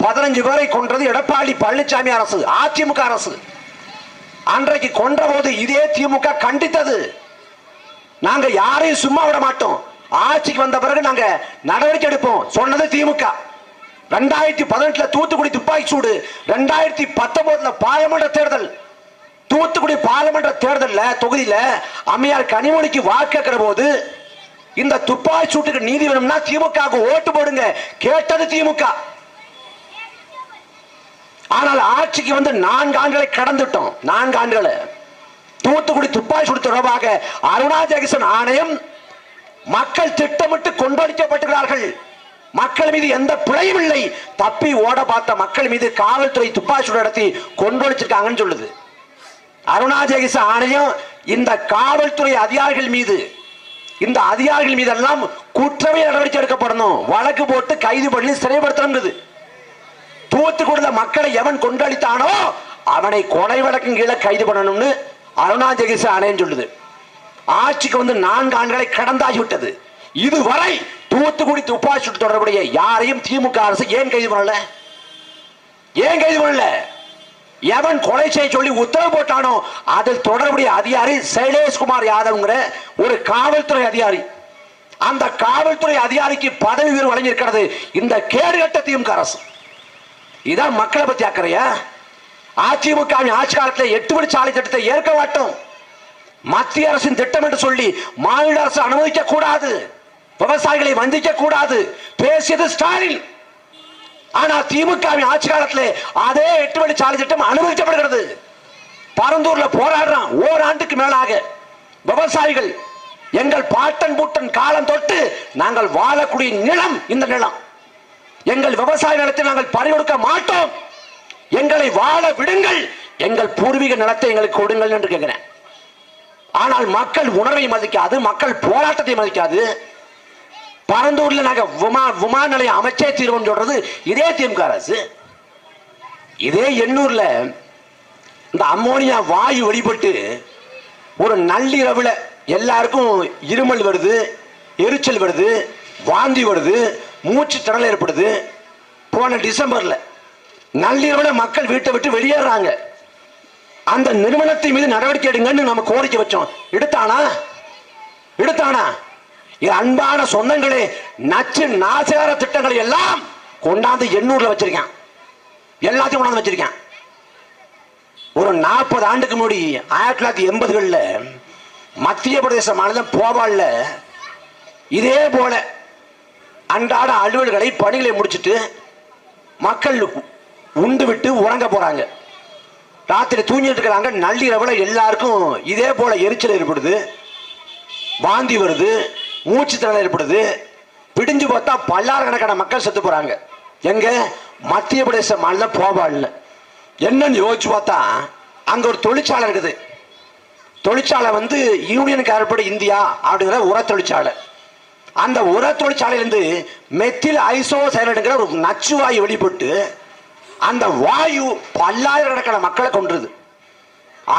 15 பேரை கொன்றது எடப்பாடி பழனிசாமி அரசு, அதிமுக அரசு. அன்றைக்கு கொன்ற போது இதே திமுக கண்டித்தது. நாங்க யாரையும் சும்மா விட மாட்டோம், ஆட்சிக்கு வந்த பிறகு நாங்க நடவடிக்கை எடுப்போம் சொன்னது திமுக. 2018 தூத்துக்குடி துப்பாக்கி சூடு, 2019 பார்லிமெண்ட் தேர்தல், தூத்துக்குடி பார்லிமெண்ட் தேர்தல் தொகுதியில அம்மையார் கனிமொழிக்கு வாக்கு கேட்கிற போது இந்த துப்பாக்கி சூட்டுக்கு நீதி வேணும்னா திமுக ஓட்டு போடுங்க கேட்டது திமுக. ஆனால் ஆட்சிக்கு வந்து 4 ஆண்டுகளை கடந்துட்டோம். 4 ஆண்டுகளை தூத்துக்குடி துப்பாக்கி சூடு தொடர்பாக அருணா ஜெகதீசன் ஆணையம் மக்கள் திட்டமிட்டு கொண்டடிக்கப்பட்டுகிறார்கள். மக்கள் மீது எந்த பிழையும் இல்லை. தப்பி ஓட பார்த்த மக்கள் மீது காவல்துறை துப்பாக்கி சூடு நடத்தி கொண்டொழிச்சிருக்காங்கன்னு சொல்லுது. அருணா ஜெகதீசன் ஆணையம் இந்த காவல்துறை அதிகாரிகள் மீது, இந்த அதிகாரிகள் மீதெல்லாம் குற்றமே நடவடிக்கை எடுக்கப்படணும், வழக்கு போட்டு கைது பண்ணி சிறைப்படுத்தணும். தூத்துக்குடியில மக்களை எவன் கொண்டளித்தானோ அவனை கொலை வழக்கின் கீழே கைது பண்ணணும்னு அருணா ஜெகதீசன் ஆணையம் சொல்லுது. ஆட்சிக்கு வந்து 4 ஆண்டுகளை கடந்தாகிவிட்டது. இதுவரை தூத்துக்குடி துப்பாக்கி சூடு தொடர்புடைய யாரையும் திமுக அரசு ஏன் கைது பண்ணல? ஏன் கைது பண்ணல? எவன் கொலை செய்ய சொல்லி உத்தரவு போட்டானோ அதில் தொடர்புடைய அதிகாரி சைலேஷ்குமார் யாதவ்ங்கிற ஒரு காவல்துறை அதிகாரி. அந்த காவல்துறை அதிகாரிக்கு பதவி உயர்வு வழங்கியிருக்கிறது இந்த கேடுகட்ட திமுக அரசு. இதான் மக்களை பத்தி அக்கறையா? அதிமுக ஆட்சி காலத்தில் 8 வழிச்சாலை திட்டத்தை ஏற்க மாட்டோம், மத்திய அரசின் திட்டம் என்று சொல்லி மாநில அரசு அனுமதிக்க கூடாது, விவசாயிகளை வந்திக்க கூடாது பேசியது ஸ்டாலின். ஆனா திமுக ஆட்சி காலத்தில் அதே 8 வழிச்சாலை திட்டம் அனுமதிக்கப்படுகிறது. பரந்தூர்ல போராடுறான் ஓராண்டுக்கு மேலாக விவசாயிகள். எங்கள் பாட்டன் பூட்டன் காலம் தொட்டு நாங்கள் வாழக்கூடிய நிலம் இந்த நிலம், எங்கள் விவசாய நிலத்தை நாங்கள் பறிகொடுக்க மாட்டோம், எங்களை வாழ விடுங்கள் எங்கள் பூர்வீக நிலத்தை எங்களுக்கு கொடுங்கள் என்று கேட்கிறேன். ஆனால் மக்கள் உணர்வை மதிக்காது, மக்கள் போராட்டத்தை மதிக்காது. பரந்தூர்ல நாங்க விமான நிலையம் அமைச்சே தீர்வோம் சொல்றது இதே திமுக அரசு. இதே எண்ணூர்ல இந்த அம்மோனியா வாயு வெளிப்பட்டு ஒரு நள்ளிரவுல எல்லாருக்கும் இருமல் வருது, எரிச்சல் வருது, வாந்தி வருது, மூச்சு திணறல் ஏற்படுது. போன டிசம்பர்ல நள்ளிரவுல மக்கள் வீட்டை விட்டு வெளியேறாங்க. அந்த நிறுவனத்தின் மீது நடவடிக்கை எடுங்கன்னு நம்ம கோரிக்கை வச்சோம். எடுத்தானா? அன்பான சொந்தங்களே, நச்சு நாசகார திட்டங்களை எல்லாம் கொண்டாந்து எண்ணூர்ல வச்சிருக்கான். எல்லாத்தையும் கொண்டாந்து வச்சிருக்கான். ஒரு 40 ஆண்டுக்கு முன்னாடி 1980களில் மத்திய பிரதேச மாநிலம் போபால்ல இதே போல அன்றாட அலுவல்களை பணிகளை முடிச்சுட்டு மக்கள் உண்டு விட்டு உறங்க போறாங்க. ராத்திரி தூங்கிட்டு இருக்கிறாங்க. நள்ளிரவுல எல்லாருக்கும் இதே போல எரிச்சல் ஏற்படுது, வாந்தி வருது, மூச்சு திணறல் ஏற்படுது. பிடிஞ்சு பார்த்தா பல்லாயிரக்கணக்கான மக்கள் செத்து போறாங்க. எங்க? மத்திய பிரதேச மாநிலம் போபால்ல. என்னன்னு யோசிச்சு பார்த்தா அங்க ஒரு தொழிற்சாலை இருக்குது. தொழிற்சாலை யூனியன் கார்பரேட் இந்தியா அப்படிங்கிற உர தொழிற்சாலை. அந்த உர தொழிற்சாலையிலிருந்து மெத்தில் ஐசோசைனேட்டுங்கிற ஒரு நச்சு வாயு வெளிப்பட்டு அந்த வாயு பல்லாயிரக்கணக்கான மக்களை கொன்றுது.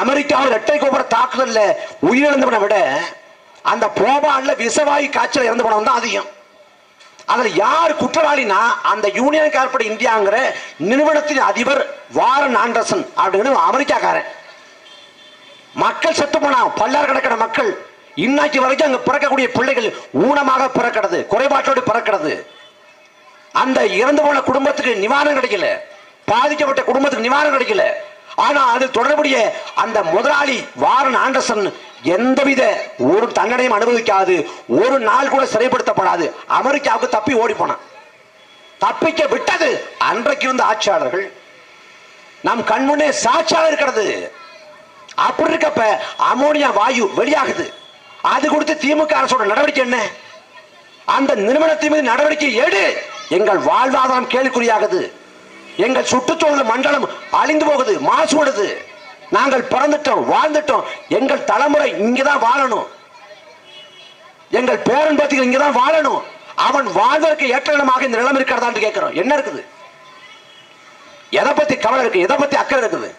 அமெரிக்காவில் இரட்டை கோபுர தாக்குதல்ல உயிரிழந்தவனை விட அந்த போபால்ல விஷவாயு காய்ச்சல் இறந்து போனவன் தான் அதிகம். அதுல யார் குற்றவாளினா அந்த யூனியன் கார்பரேட் இந்தியாங்கிற நிறுவனத்தின் அதிபர் வாரன் ஆண்டர்சன் அப்படிங்கிற அமெரிக்காக்காரன். மக்கள் செத்து போனா பல்லாயிரக்கணக்கான மக்கள். இன்னைக்கு வரைக்கும் அங்க பிறக்கக்கூடிய பிள்ளைகள் ஊனமாக பிறக்கிறது, குறைபாட்டோடு பிறக்கிறது. அந்த இறந்து போன குடும்பத்துக்கு நிவாரணம் கிடைக்கல, பாதிக்கப்பட்ட குடும்பத்துக்கு நிவாரணம் கிடைக்கல. ஆனா அது தொடர்புடைய அந்த முதலாளி வாரன் ஆண்டர்சன் எந்தவித ஒரு தண்டனையும் அனுபவிக்காது, ஒரு நாள் கூட சிறைப்படுத்தப்படாது, அமெரிக்காவுக்கு தப்பி ஓடி போனான். தப்பிக்க விட்டது அன்றைக்கு இருந்த ஆட்சியாளர்கள். நம் கண்முன்னே சாட்சியாக இருக்கிறது. அப்படி இருக்கப்ப அமோனியா வாயு வெளியாகுது. அது கொடுத்து திமுக அரசோட நடவடிக்கை என்ன? அந்த நிறுவனத்தின் மீது நடவடிக்கை எடு. எங்கள் வாழ்வாதாரம் கேள்விக்குறியாகுது. எங்கள் சுற்றுச்சூழல் மண்டலம் அழிந்து போகுது, மாசுபடுது. நாங்கள் பிறந்துட்டோம், வாழ்ந்துட்டோம். எங்கள் தலைமுறை இங்கதான் வாழணும். எங்கள் பேரன் பேத்திகள் இங்கதான் வாழணும். அவன் வாழ்வதற்கு ஏற்ற இடமாக இந்த நிலம் இருக்கிறதா என்று கேட்கிறோம். என்ன இருக்குது? எதை பத்தி கவலை இருக்கு? எதை பத்தி அக்கறை இருக்குது?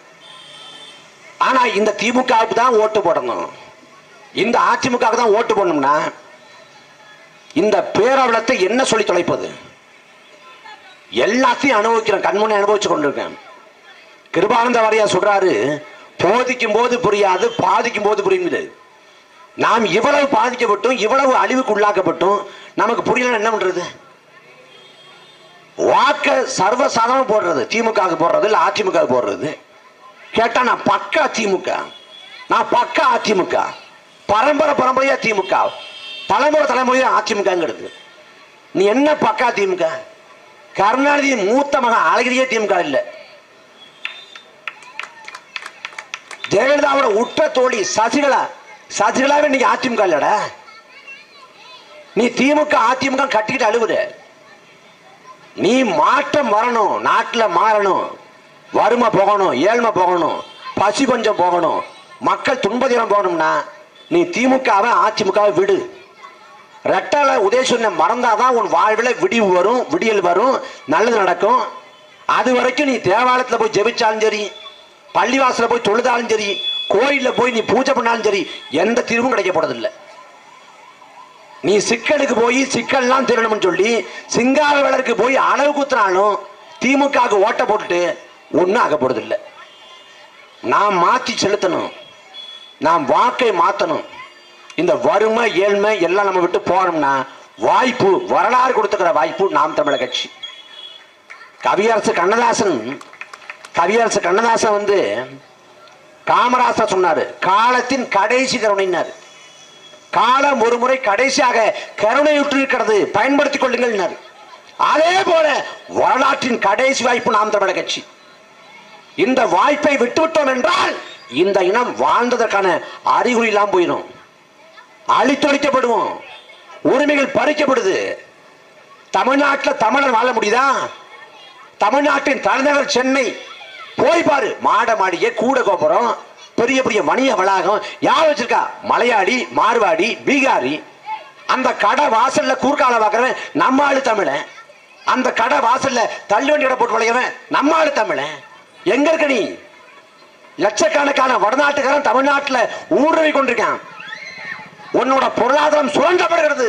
ஆனா இந்த திமுகவுக்கு தான் ஓட்டு போடணும், இந்த அதிமுக தான் ஓட்டு போடணும்னா இந்த பேரவலத்தை என்ன சொல்லி தொலைப்பது? எல்லாத்தையும் அனுபவிக்கிறேன், கண்முன்னே அனுபவிச்சு கொண்டிருக்கேன். கிருபானந்த வாரியார் சொல்றாரு, போதிக்கும் போது புரியாது, பாதிக்கும் போது புரியுது. நாம் இவ்வளவு பாதிக்கப்பட்டும், இவ்வளவு அழிவுக்கு உள்ளாக்கப்பட்டும் நமக்கு புரியல. என்ன பண்றது? வாக்க சர்வசாதாரணம் போடுறது, திமுக போடுறது இல்ல அதிமுக போடுறது. கேட்டா நான் பக்கா திமுக, நான் பக்கா அதிமுக, பரம்பரையா திமுக, தலைமுறையா அதிமுக. நீ என்ன பக்கா திமுக? கருணாநிதி மூத்த மகன் அழகிரியே திமுக இல்ல. ஜெயலலிதாவோட உற்ற தோழி சசிகலாவே நீங்க அதிமுக இல்லடா. நீ திமுக அதிமுக கட்டிக்கிட்டு அழுவுற. நீ மாற்றம் வரணும், நாட்டில் மாறணும், வறுமை போகணும், ஏழ்மை போகணும், பசி பஞ்சம் போகணும், மக்கள் துன்பதினம் போகணும்னா நீ திமுகவை அதிமுகவை விடு. ரெட்டால உதயசூரியனை மறந்தாதான் உன் வாழ்வில் விடிவு வரும், விடியல் வரும், நல்லது நடக்கும். அது வரைக்கும் நீ தேவாலயத்தில் போய் ஜெபிச்சாலும் சரி, பள்ளிவாசல போய் தொழுதாலும் சரி, கோயிலில் போய் நீ பூஜை பண்ணாலும் சரி, எந்த தீர்வும் கிடைக்கப்படுறதில்லை. நீ சிக்கலுக்கு போய் சிக்கல்லாம் தீரணும்னு சொல்லி சிங்கார வேலருக்கு போய் அளவு குத்துனாலும் திமுக ஓட்ட போட்டுட்டு ஒன்றும் ஆகப்படுறதில்லை. நாம் மாற்றி செலுத்தணும், நாம் வாக்கை மாற்றணும். இந்த வறுமை ஏழ்மை எல்லாம் நம்ம விட்டு போறோம்னா வாய்ப்பு, வரலாறு கொடுத்துக்கிற வாய்ப்பு நாம் தமிழர் கட்சி. கவியரசு கண்ணதாசன் காமராசர் சொன்னாரு, காலத்தின் கடைசி கருணைனார். காலம் ஒரு முறை கடைசியாக கருணையுற்று இருக்கிறது, பயன்படுத்திக் கொள்ளுங்கள். அதே போல வரலாற்றின் கடைசி வாய்ப்பு நாம் தமிழர் கட்சி. இந்த வாய்ப்பை விட்டுவிட்டோம் என்றால் இந்த இனம் வாழ்ந்ததற்கான அறிகுறி எல்லாம் போயிடும், அழித்தொழிக்கப்படுவோம், உரிமைகள் பறிக்கப்படுது. தமிழ்நாட்டில் தமிழர் வாழ முடியுதா? தமிழ்நாட்டின் தலைநகர் சென்னை போய் பாரு, மாட மாளிகை, கூட கோபுரம், பெரிய பெரிய வணிக வளாகம் யார் வச்சிருக்கா? மலையாளி, மார்வாடி, பீகாரி. அந்த கடை வாசல்ல கூர்கால பாக்குறவன் நம்ம ஆளு தமிழன். அந்த கடை வாசல்ல தள்ளுவண்டி கடை போட்டு வளைக்கிறவன் நம்ம ஆளு தமிழன். எங்க இருக்க நீ? லட்சக்கணக்கான வடநாட்டுக்காரன் தமிழ்நாட்டுல ஊடுருவி கொண்டிருக்கான். உன்னோட பொருளாதாரம் சுரண்டப்படுகிறது.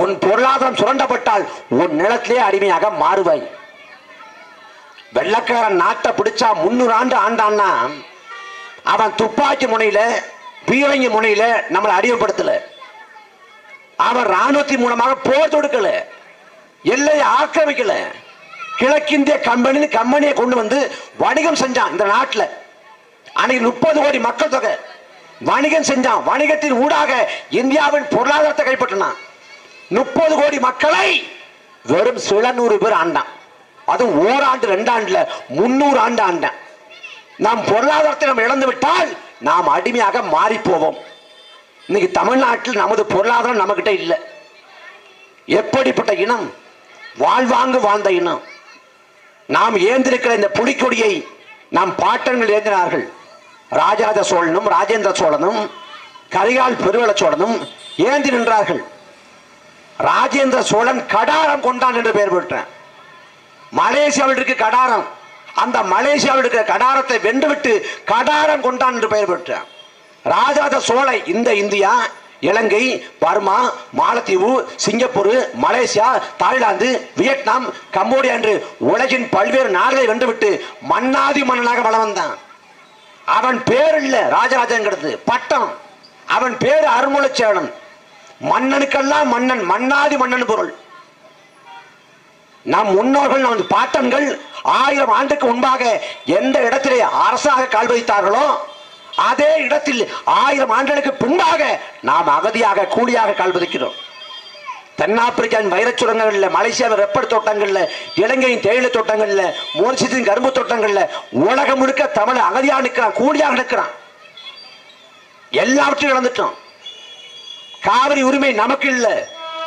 உன் பொருளாதாரம் சுரண்டப்பட்டால் உன் நிலத்திலே அடிமையாக மாறுவாய். வெள்ளக்காரன் நாட்டை பிடிச்சா 300 ஆண்டு ஆண்டான்னா அவன் துப்பாக்கி முனையில, பீரங்கி முனையில நம்மளை அடிமைப்படுத்தல. அவன் ராணுவத்தின் மூலமாக போர் தொடுக்கல, எல்லையை ஆக்கிரமிக்கல. கிழக்கிந்திய கம்பெனியை கொண்டு வந்து வணிகம் செஞ்சான் இந்த நாட்டில். அன்னைக்கு 30 கோடி மக்கள் தொகை வணிகம் செஞ்சான். வணிகத்தின் ஊடாக இந்தியாவின் பொருளாதாரத்தை கைப்பற்றினான். 30 கோடி மக்களை வெறும் சில 100 பேர் ஆண்டான். அதுவும் ஓராண்டு 2 ஆண்டுல 300 ஆண்டு ஆண்டான். நாம் பொருளாதாரத்தை நாம் இழந்து விட்டால் நாம் அடிமையாக மாறி போவோம். இன்னைக்கு தமிழ்நாட்டில் நமது பொருளாதாரம் நம்ம கிட்ட இல்லை. எப்படிப்பட்ட இனம்? வாழ்வாங்கு வாழ்ந்த இனம். நாம் ஏந்திருக்கிற இந்த புலிக்கொடியை நாம் பாட்டன்கள் ஏந்தினார்கள். ராஜராஜ சோழனும் ராஜேந்திர சோழனும் கரிகால் பெருவள சோழனும் ஏந்தி நின்றார்கள். ராஜேந்திர சோழன் கடாரம் கொண்டான் என்று பெயர் பெற்றான். மலேசியாவில் இருக்க கடாரம், அந்த மலேசியாவில் இருக்கிற கடாரத்தை வென்றுவிட்டு கடாரம் கொண்டான் என்று பெயர் பெற்றான். ராஜராஜ சோழன் இந்த இந்தியா, இலங்கை, பர்மா, மாலத்தீவு, Singapore, Malaysia, Thailand, Vietnam, Cambodia என்று உலகின் பல்வேறு நாடுகளை வென்றுவிட்டு மன்னாதி மன்னனாக வளம் வந்தான். அவன் பேர் இல்ல ராஜராஜங்கிறது, பட்டம். அவன் பேர் அருள்மொழிச்சேரன். மன்னனுக்கெல்லாம் மன்னன், மன்னாதி மன்னன் பொருள். நம் முன்னோர்கள், நமது பாட்டன்கள் 1000 ஆண்டுக்கு முன்பாக எந்த இடத்திலே அரசாக கால் வைத்தார்களோ அதே இடத்தில் 1000 ஆண்டுகளுக்கு பின்பாக நாம் அகதியாக கூலியாக கால் பதிக்கிறோம். தென்னாப்பிரிக்காவின் வைரச்சுரங்கள்ல, மலேசியாவின் ரப்பர் தோட்டங்கள்ல, இலங்கையின் தேயிலை தோட்டங்கள்ல, மோரிஷியஸின் கரும்பு தோட்டங்கள்ல உலகம் முழுக்க தமிழ் அகதியாக நிற்கிறான், கூலியாக நிற்கிறான். எல்லாவற்றையும் இழந்துட்டோம். காவிரி உரிமை நமக்கு இல்ல,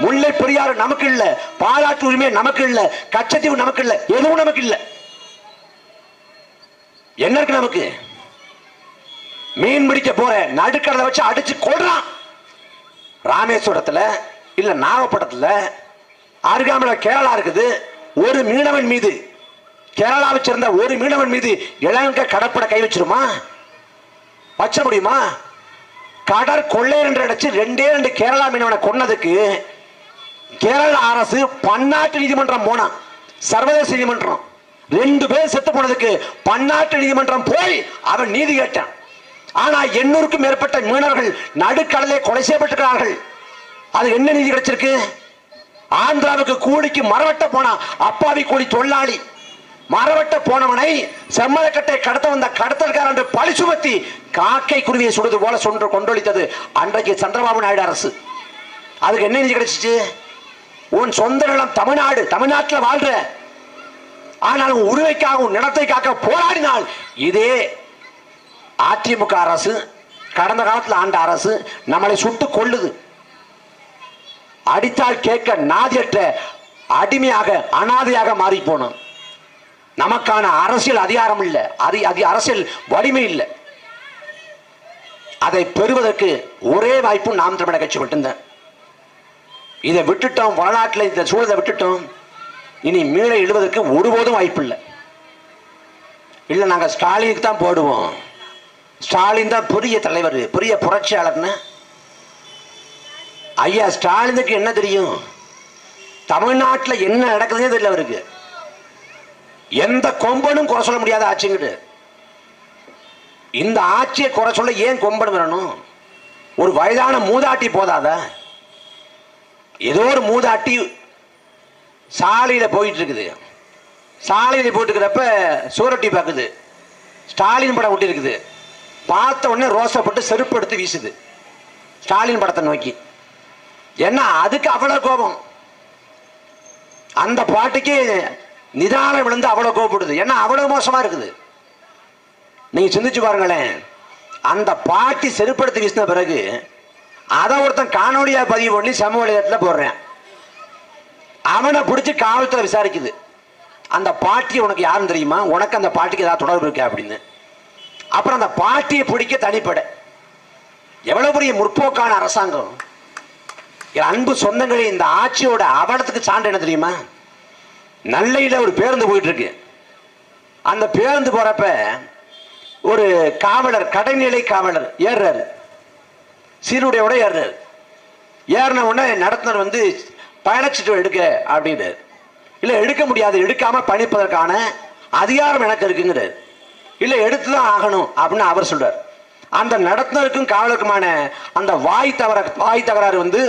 முல்லை பெரியாறு நமக்கு இல்ல, பாலாற்று உரிமை நமக்கு இல்ல, கச்சத்தீவு நமக்கு இல்ல, எதுவும் நமக்கு இல்ல. என்ன இருக்கு நமக்கு? மீன் பிடிக்க போற நடுக்கடலை வச்சு அடிச்சு கொள்றான். ராமேஸ்வரத்துல இல்ல நாகப்பட்டினத்துல, அருகாமையில கேரளா இருக்குது. ஒரு மீனவன் மீது, கேரளாவை சேர்ந்த ஒரு மீனவன் மீது இலங்கை கடற்படை கை வச்சிருமா? வச்ச முடியுமா? கடற்கொள்ளை என்று அடிச்சு 2 கேரளா மீனவனை கொன்னதுக்கு கேரள அரசு பன்னாட்டு நீதிமன்றம் போனா, சர்வதேச நீதிமன்றம். 2 பேர் செத்து போனதுக்கு பன்னாட்டு நீதிமன்றம் போய் அவன் நீதி கேட்டான். ஆனா 800க்கும் மேற்பட்ட மீனவர்கள் நடுக்கடலே கொலை செய்யப்பட்டிருக்கிறார்கள். அது என்ன நீதி கிடைச்சிருக்கு? ஆந்திராவுக்கு கூலிக்கு மரவட்ட போனா அப்பாவி கூலி தொழிலாளி, மரவட்ட போனவனை செம்மலக்கட்டை கடத்த வந்த கடத்தல்காரன் என்று பழி சுமத்தி காக்கை குருவியை சுடுது போல சொன்று கொண்டொழித்தது அன்றைக்கு சந்திரபாபு நாயுடு அரசு. அதுக்கு என்ன நீதி கிடைச்சிச்சு? உன் சொந்த நிலம் தமிழ்நாடு, தமிழ்நாட்டில் வாழ்ற, ஆனால் உன் உரிமைக்காக, உன் நிலத்தை காக்க போராடினால் இதே அதிமுக அரசு, கடந்த காலத்தில் ஆண்ட அரசு நம்மளை சுட்டு கொள்ளுது. அடித்தால் கேட்க நாதியற்ற அடிமையாக, அனாதையாக மாறி போனோம். நமக்கான அரசியல் அதிகாரம் இல்லை, அரசியல் வலிமை இல்லை. அதை பெறுவதற்கு ஒரே வாய்ப்பு நாம் தமிழக கட்சி மட்டும்தான். இதை விட்டுட்டோம், வரலாற்றில் இந்த சூழலை விட்டுட்டோம், இனி மீள எழுவதற்கு ஒருபோதும் வாய்ப்பு இல்லை. இல்லை நாங்கள் ஸ்டாலினுக்கு தான் போடுவோம், ஸ்டாலின் தான் பெரிய தலைவர், பெரிய புரட்சியாளர்னு. ஐயா, ஸ்டாலினுக்கு என்ன தெரியும்? தமிழ்நாட்டில் என்ன நடக்குதுன்னே தெரியல அவருக்கு. எந்த கொம்பனும் குறை சொல்ல முடியாத ஆட்சிங்கிட்டு. இந்த ஆட்சியை குறை சொல்ல ஏன் கொம்பன் வரணும்? ஒரு வயதான மூதாட்டி போதாத? ஏதோ ஒரு மூதாட்டி சாலையில போயிட்டு இருக்குது, சாலையில போயிட்டு இருக்கிறப்ப சூரட்டி பார்க்குது, ஸ்டாலின் படம் ஒட்டி இருக்குது. பார்த்த உடனே ரோசப்பட்டு செருப்பு எடுத்து வீசுது ஸ்டாலின் படத்தை நோக்கி. ஏன்னா அதுக்கு அவ்வளவு கோபம், அந்த பாட்டுக்கு நிதானம் விழுந்து அவ்வளவு கோபப்படுது. ஏன்னா அவ்வளவு மோசமா இருக்குது. நீங்க சிந்திச்சு பாருங்களேன், அந்த பாட்டி செருப்படுத்தி வீசின பிறகு அதை ஒருத்தன் காணொலியா பதிவு பண்ணி சமூக வலைதளத்தில் போடுறேன். அவனை பிடிச்சி காவல்துறை விசாரிக்குது. அந்த பாட்டி உனக்கு யாரும் தெரியுமா, உனக்கு அந்த பாட்டிக்கு ஏதாவது தொடர்பு இருக்கா அப்படின்னு. அப்புறம் அந்த பாட்டியை பிடிக்க தனிப்பட எவ்வளவு பெரிய முற்போக்கான அரசாங்கம். அன்பு சொந்தங்களே, இந்த ஆட்சியோட அவலத்துக்கு சான்று என்ன தெரியுமா? நல்லையில ஒரு பேருந்து போயிட்டு இருக்கு. அந்த பேருந்து போறப்ப ஒரு காவலர், கடைநிலை காவலர் ஏறுறாரு, சீருடையோட ஏறுறாரு. ஏறின உடனே நடத்துனர் வந்து பயணச்சீட்டு எடுக்க அப்படின்னு. இல்ல எடுக்க முடியாது, எடுக்காம பயணிப்பதற்கான அதிகாரம் எனக்கு இருக்குங்கிறார். இல்ல எடுத்துதான் ஆகணும் அப்படின்னு அவர் சொல்றார். அந்த நடத்துனருக்கும் காவலருக்குமான அந்த வாய் தகராறு வந்து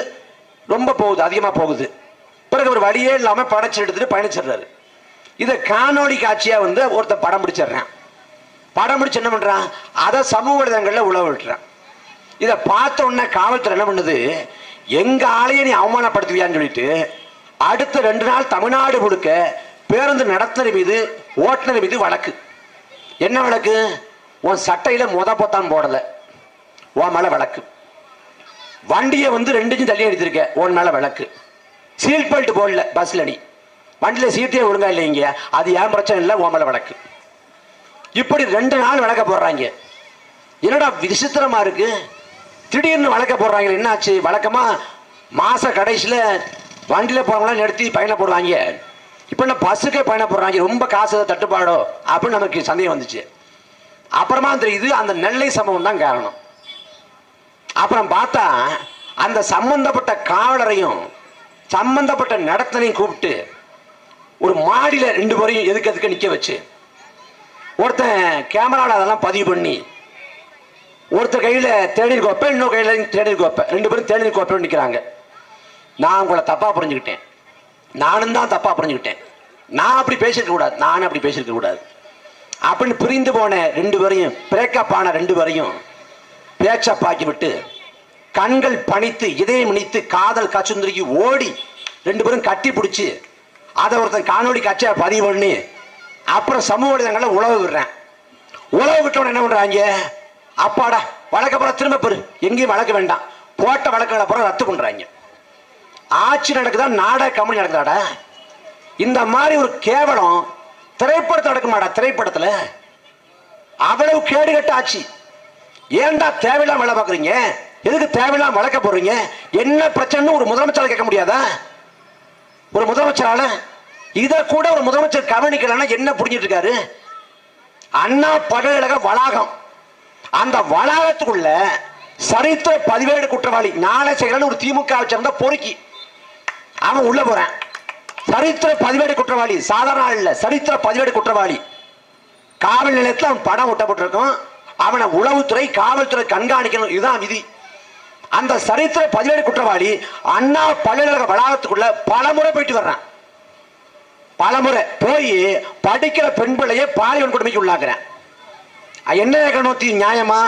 ரொம்ப போகுது, அதிகமா போகுது. பிறகு ஒரு வழியே இல்லாம படைச்சு எடுத்துட்டு பயணிச்சிடுறாரு. இதை காணொலி காட்சியா வந்து ஒருத்த படம் பிடிச்சிடுறான். படம் பிடிச்சு என்ன பண்றான், அதை சமூக வலைதளங்கள்ல உழவு விட்டுறான். இதை பார்த்த உடனே காவல்துறை என்ன பண்ணுது, எங்க ஆளையை நீ அவமானப்படுத்துவியான்னு சொல்லிட்டு அடுத்த 2 நாள் தமிழ்நாடு முழுக்க பேருந்து நடத்துனர் மீது, ஓட்டுநர் மீது வழக்கு. என்ன வழக்கு? உன் சட்டையில பொத்தான் போடல, உன் மேல வழக்கு. வண்டியை வந்து 2 இன்ச்சு தள்ளி எடுத்திருக்க, உன் மேல வழக்கு. சீட் பெல்ட் போடல பஸ்ல, நீ வண்டியில சீட்டே ஒழுங்கா இல்லைங்க, அது ஏன் பிரச்சனை இல்லை, உன் மேல வழக்கு. இப்படி 2 நாள் வழக்க போடுறாங்க. என்னடா விசித்திரமா இருக்கு, திடீர்னு வழக்க போடுறாங்க. என்னாச்சு? வழக்கமா மாச கடைசியில வண்டியில போறவங்களாம் நிறுத்தி பயணம் போடுவாங்க. இப்ப என்ன பஸ்ஸுக்கே பயணம் போடுறாங்க, ரொம்ப காசு தட்டுப்பாடோ அப்படின்னு நமக்கு சந்தேகம் வந்துச்சு. அப்புறமா தெரியுது அந்த நெல்லை சம்பவம் தான் காரணம். அப்புறம் பார்த்தா அந்த சம்பந்தப்பட்ட காவலரையும் சம்பந்தப்பட்ட நடத்தனையும் கூப்பிட்டு ஒரு மாடியில 2 பேரையும் எதுக்கு நிக்க வச்சு, ஒருத்தன் கேமரால அதெல்லாம் பதிவு பண்ணி, ஒருத்தர் கையில தேநீர் கோப்பை, இன்னொரு கையில தேநீர் கோப்பை, 2 பேரும் தேநீர் கோப்பை நிக்கிறாங்க. நான் உங்களை தப்பா புரிஞ்சுக்கிட்டேன், நானும் தான் தப்பா புரிஞ்சுக்கிட்டேன், நான் அப்படி பேசிருக்க கூடாது, நானும் அப்படி பேசிருக்க கூடாது அப்படின்னு பிரிந்து போன 2 பேரையும், பிரேக்கப் ஆன 2 பேரையும் பேச்சப்பாக்கி விட்டு, கண்கள் பணித்து, இதயம் இனித்து, காதல் கச்சுந்திரிக்கு ஓடி 2 பேரும் கட்டி பிடிச்சி, அதை ஒருத்தன் காணொலி காட்சியா பதிவு பண்ணி, அப்புறம் சமூக வலைதளங்கள்ல உழவு விடுறேன். உழவு விட்டவன என்ன பண்றாங்க, அப்பாடா வழக்கப்புறம் திரும்ப பெரு, எங்கேயும் வழக்க வேண்டாம், போட்ட வழக்குகளை அப்புறம் ரத்து பண்றாங்க. ஆட்சி நடக்குதா, நாடக கம்பெனி நடக்குதாடா? இந்த மாதிரி ஒரு கேவலம் திரைப்படத்தை நடக்குமாடா? திரைப்படத்துல அவ்வளவு கேடுகட்ட ஆட்சி. ஏன்டா தேவையில்லாம வேலை பார்க்குறீங்க? எதுக்கு தேவையில்லாம வழக்க போடுறீங்க? என்ன பிரச்சனை ஒரு முதலமைச்சரால கேட்க முடியாதா? ஒரு முதலமைச்சரால இதை கூட ஒரு முதலமைச்சர் கவனிக்கலன்னா என்ன புரிஞ்சிட்டு இருக்காரு? அண்ணா பல்கலைக்கழக வளாகம், அந்த வளாகத்துக்குள்ள சரித்திர பதிவேடு குற்றவாளி ஞானசேகரன் ஒரு திமுக சேர்ந்த பொறுக்கி அவன் உள்ள போறான். சரித்திர பதிவேடு குற்றவாளி, சாதாரண இல்ல, சரித்திர பதிவேடு குற்றவாளி. காவல் நிலையத்தில் அவன் படம் ஒட்டப்பட்டிருக்கும். அவனை உளவுத்துறை, காவல்துறை கண்காணிக்கணும், இதுதான் விதி. அந்த சரித்திர பதிவேடு குற்றவாளி அண்ணா பல்கலைக்கழக வளாகத்துக்குள்ள பலமுறை போயிட்டு வர்றான். பலமுறை போய் படிக்கிற பெண் பிள்ளையை பாலியல் கொடுமைக்கு உள்ளாக்குறேன். என்ன நோக்கி நியாயமா?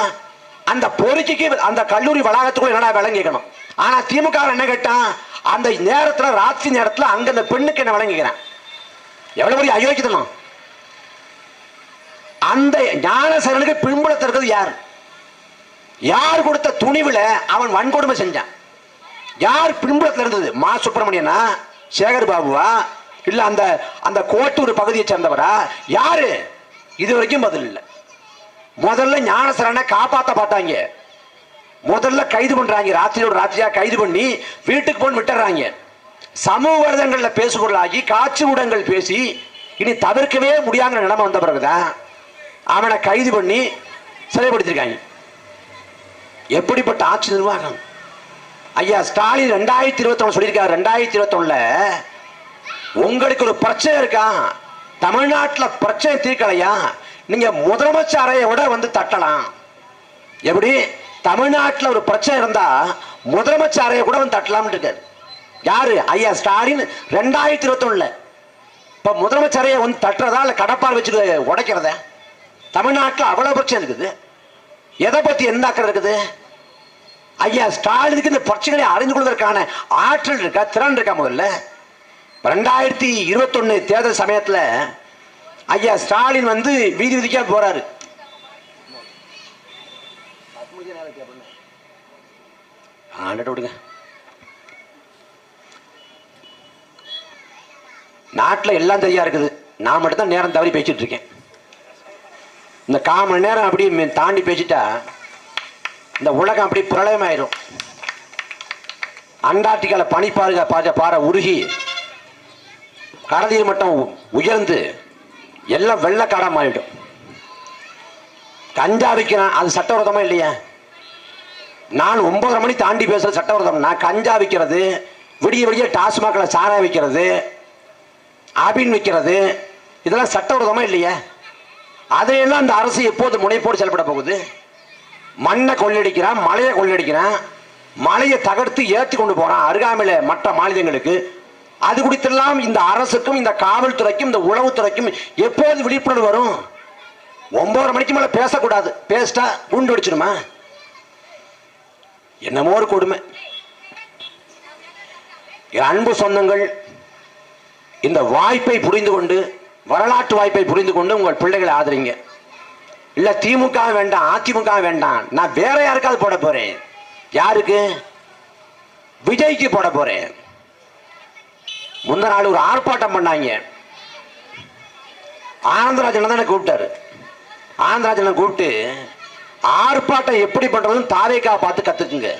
அந்த பொறுக்கிக்கு அந்த கல்லூரி வளாகத்துக்குள்ள என்னடா விளங்கி கேட்கணும். ஆனா திமுக என்ன கேட்டான், அந்த நேரத்துல, ராத்திரி நேரத்துல அங்க அந்த பெண்ணுக்கு என்ன விளங்கிக்கிறேன். எவ்வளவு பெரிய அயோக்கியத்தனம்! அந்த ஞானசேகரனுக்கு பின்புலத்தில் இருக்கிறது யார்? யார் கொடுத்த துணிவுல அவன் வன்கொடுமை செஞ்சான்? யார் பின்புலத்தில் இருந்தது? மா சுப்பிரமணியனா, சேகர் பாபுவா, இல்ல அந்த அந்த கோட்டூர் பகுதியை சேர்ந்தவரா? யாரு? இது வரைக்கும் பதில் இல்லை. முதல்ல ஞானசேகரனை காப்பாத்த பார்த்தாங்க, முதல்ல கைது பண்றாங்க, ராத்திரியோட ராத்திரியா கைது பண்ணி வீட்டுக்கு போய் விட்டுறாங்க. சமூக வலைதளங்கள்ல பேசுபொருளாகி காட்சி ஊடகங்கள் பேசி இனி தவிர்க்கவே முடியாத நிலைமை வந்த பிறகுதான் அவனை கைது பண்ணி சிறைப்படுத்திருக்காங்க. எப்படிப்பட்ட ஆட்சி நிர்வாகம்! ஐயா ஸ்டாலின் 2021 சொல்லியிருக்காரு, 2021 உங்களுக்கு ஒரு பிரச்சனை இருக்கா, தமிழ்நாட்டில் பிரச்சனை தீர்க்கலையா, நீங்க முதலமைச்சர் அறையை விட வந்து தட்டலாம். எப்படி? தமிழ்நாட்டில் ஒரு பிரச்சனை இருந்தா முதலமைச்சர் அறையை கூட வந்து தட்டலாம் இருக்காரு. யாரு? ஐயா ஸ்டாலின் 2021. இப்ப முதலமைச்சர் அறையை வந்து தட்டுறதா இல்ல கடப்பார் வச்சு உடைக்கிறத? தமிழ்நாட்டில் அவ்வளவு பிரச்சனை இருக்குது. எதை பத்தி எந்த அக்கறை இருக்குது? ஐயா ஸ்டாலினுக்கு இந்த பிரச்சனைகளை அறிந்து கொள்வதற்கான ஆற்றல் இருக்கா, திறன் இருக்கா? முதல்ல 2021 தேர்தல் சமயத்துல ஐயா ஸ்டாலின் வந்து வீதி வீதிக்கா போறாரு. நாட்டில் எல்லாம் தெரியா இருக்குது, நான் மட்டும் தான் நேரம் தவறி பேசிட்டு இருக்கேன். இந்த 1/4 மணி நேரம் அப்படி தாண்டி பேசிட்டா இந்த உலகம் அப்படி பிரளயமாயிரும். அண்டார்டிகால பாறை உருகி கடல் மட்டம் உயர்ந்து எல்லாம் வெள்ளக்காடம் ஆயிடும். கஞ்சா விற்கிறான், அது சட்டவிரோதமா இல்லையா? நான் 9:30 மணி தாண்டி பேசுறது சட்டவிரோதம். நான் கஞ்சா விற்கிறது, விடிய விடிய டாஸ்மாக்ல சாராயம் விற்கிறது, அபின் விற்கிறது, இதெல்லாம் சட்டவிரோதமா இல்லையா? அதையெல்லாம் அந்த அரசு எப்போது முனைப்போடு செயல்பட போகுது? மண்ணை கொள்ளடிக்கிறான், மலையை கொள்ளடிக்கிறான், மலையை தகர்த்து ஏற்றி கொண்டு போறான் அருகாமையில மற்ற மாநிலங்களுக்கு. அது குறித்தெல்லாம் இந்த அரசுக்கும் இந்த காவல்துறைக்கும் இந்த உளவுத்துறைக்கும் எப்போது விழிப்புணர்வு வரும்? 9:30 மணிக்கு மேல பேசக்கூடாது, பேசிட்டா குண்டு வெடிச்சிடுமா? என்னமோ ஒரு கொடுமை. அன்பு சொந்தங்கள், இந்த வாய்ப்பை புரிந்து கொண்டு, வரலாற்று வாய்ப்பை புரிந்து கொண்டு உங்கள் பிள்ளைகளை ஆதரிங்க. இல்ல திமுக வேண்டாம், அதிமுக வேண்டாம், நான் வேற யாருக்காவது போட போறேன். யாருக்கு? விஜய்க்கு போட போறேன். முந்த நாள் ஒரு ஆர்ப்பாட்டம் பண்ணாங்க. ஆனந்தராஜன் தான் கூப்பிட்டாரு. ஆனந்தராஜனை கூப்பிட்டு ஆர்ப்பாட்டம் எப்படி பண்றதுன்னு தாவேக்கா பார்த்து கத்துக்குங்க.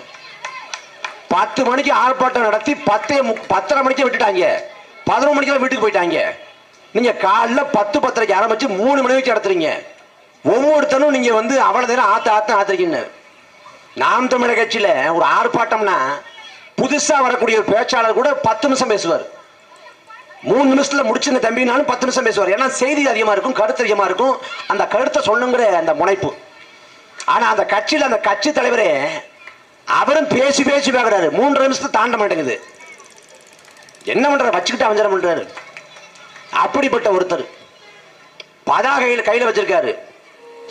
10 மணிக்கு ஆர்ப்பாட்டம் நடத்தி 10:30 மணிக்கு விட்டுட்டாங்க. 11 மணிக்கு வீட்டுக்கு போயிட்டாங்க. நீங்க காலைல 10:10:30 ஆரம்பிச்சு 3 மணி வச்சு நடத்துறீங்க. ஒவ்வொருத்தனும் நீங்க அவ்வளவு நேரம் ஆத்திருக்கீங்க. நாம் தமிழர் கட்சியில ஒரு ஆர்ப்பாட்டம்னா புதுசா வரக்கூடிய ஒரு பேச்சாளர் கூட 10 நிமிஷம் பேசுவார். 3 நிமிஷத்துல முடிச்சுங்க தம்பினாலும் 10 நிமிஷம் பேசுவார். ஏன்னா செய்தி அதிகமா இருக்கும், கருத்து அதிகமா இருக்கும், அந்த கருத்தை சொல்லுங்கிற அந்த முனைப்பு. ஆனா அந்த கட்சியில அந்த கட்சி தலைவரே அவரும் பேசி பார்க்கிறாரு. 3 நிமிஷத்தை தாண்ட மாட்டேங்குது. என்ன பண்றாரு? வச்சுக்கிட்டு அவஞ்சரம் பண்றாரு. அப்படிப்பட்ட ஒருத்தர் பதாகையில் கையில வச்சிருக்காரு.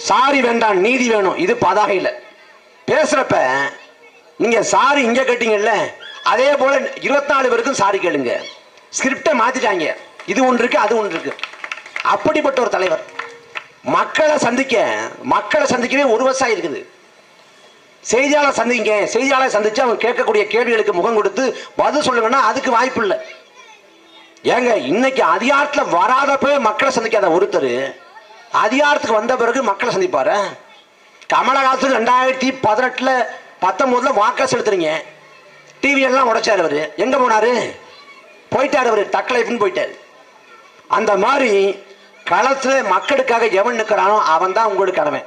சாரி வேண்டாம், நீதி வேணும். இது பதாகையில பேசுறப்ப நீங்க சாரி இங்க கேட்டீங்கல்ல, அதே போல 24 பேருக்கும் சாரி கேளுங்க. ஸ்கிரிப்டை மாத்திட்டாங்க. இது ஒன்று இருக்கு, அது ஒன்று இருக்கு. அப்படிப்பட்ட ஒரு தலைவர். மக்களை சந்திக்கவே ஒரு விவசாயி இருக்குது. செய்தியாளர் சந்திச்சு அவங்க கேட்கக்கூடிய கேள்விகளுக்கு முகம் கொடுத்து பதில் சொல்லுங்கன்னா அதுக்கு வாய்ப்பு இல்லை. ஏங்க, இன்னைக்கு அதிகாரத்தில் வராதப்ப மக்களை சந்திக்காத ஒருத்தர் அதிகாரத்துக்கு வந்த பிறகு மக்களை சந்திப்பாரு. கமலஹாசன் 2018 19 வாக்க செலுத்துறீங்க. டிவி எல்லாம் உடைச்சாரு. அவரு எங்க போனாரு? போயிட்டாரு. அவரு தக்கலைப்புன்னு போயிட்டாரு. அந்த மாதிரி களத்துல மக்களுக்காக எவன் நிற்கிறானோ அவன் தான் உங்களுக்கு கடமை.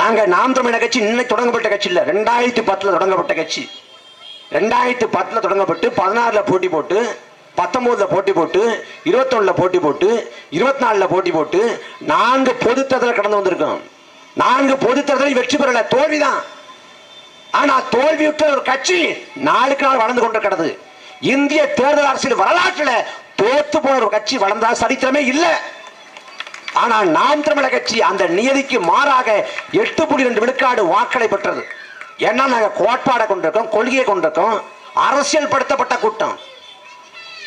நாங்க நாம் தமிழர் கட்சி இன்னைக்கு தொடங்கப்பட்ட கட்சி இல்ல, 2010 தொடங்கப்பட்ட கட்சி. 2010 தொடங்கப்பட்டு 16 போட்டி போட்டு, 19 போட்டி போட்டு, 21 போட்டி போட்டு, 24 போட்டி போட்டு 4 பொது தேர்தல் கடந்து வந்திருக்கோம். 4 பொது தேர்தலில் வெற்றி பெறல, தோல்விதான். ஆனா தோல்வியுற்ற ஒரு கட்சி நாளுக்கு நாள் வளர்ந்து கொண்டிருக்கிறது. இந்திய தேர்தல் அரசியல் வரலாற்றில் தோத்து போன ஒரு கட்சி வளர்ந்தா சரித்திரமே இல்லை. ஆனா நாம் தமிழர் கட்சி அந்த நியதிக்கு மாறாக 8.2 விழுக்காடு வாக்களை பெற்றது. ஏன்னா நாங்க கோட்பாடை கொண்டிருக்கோம், கொள்கையை கொண்டிருக்கோம், அரசியல் படுத்தப்பட்ட கூட்டம்.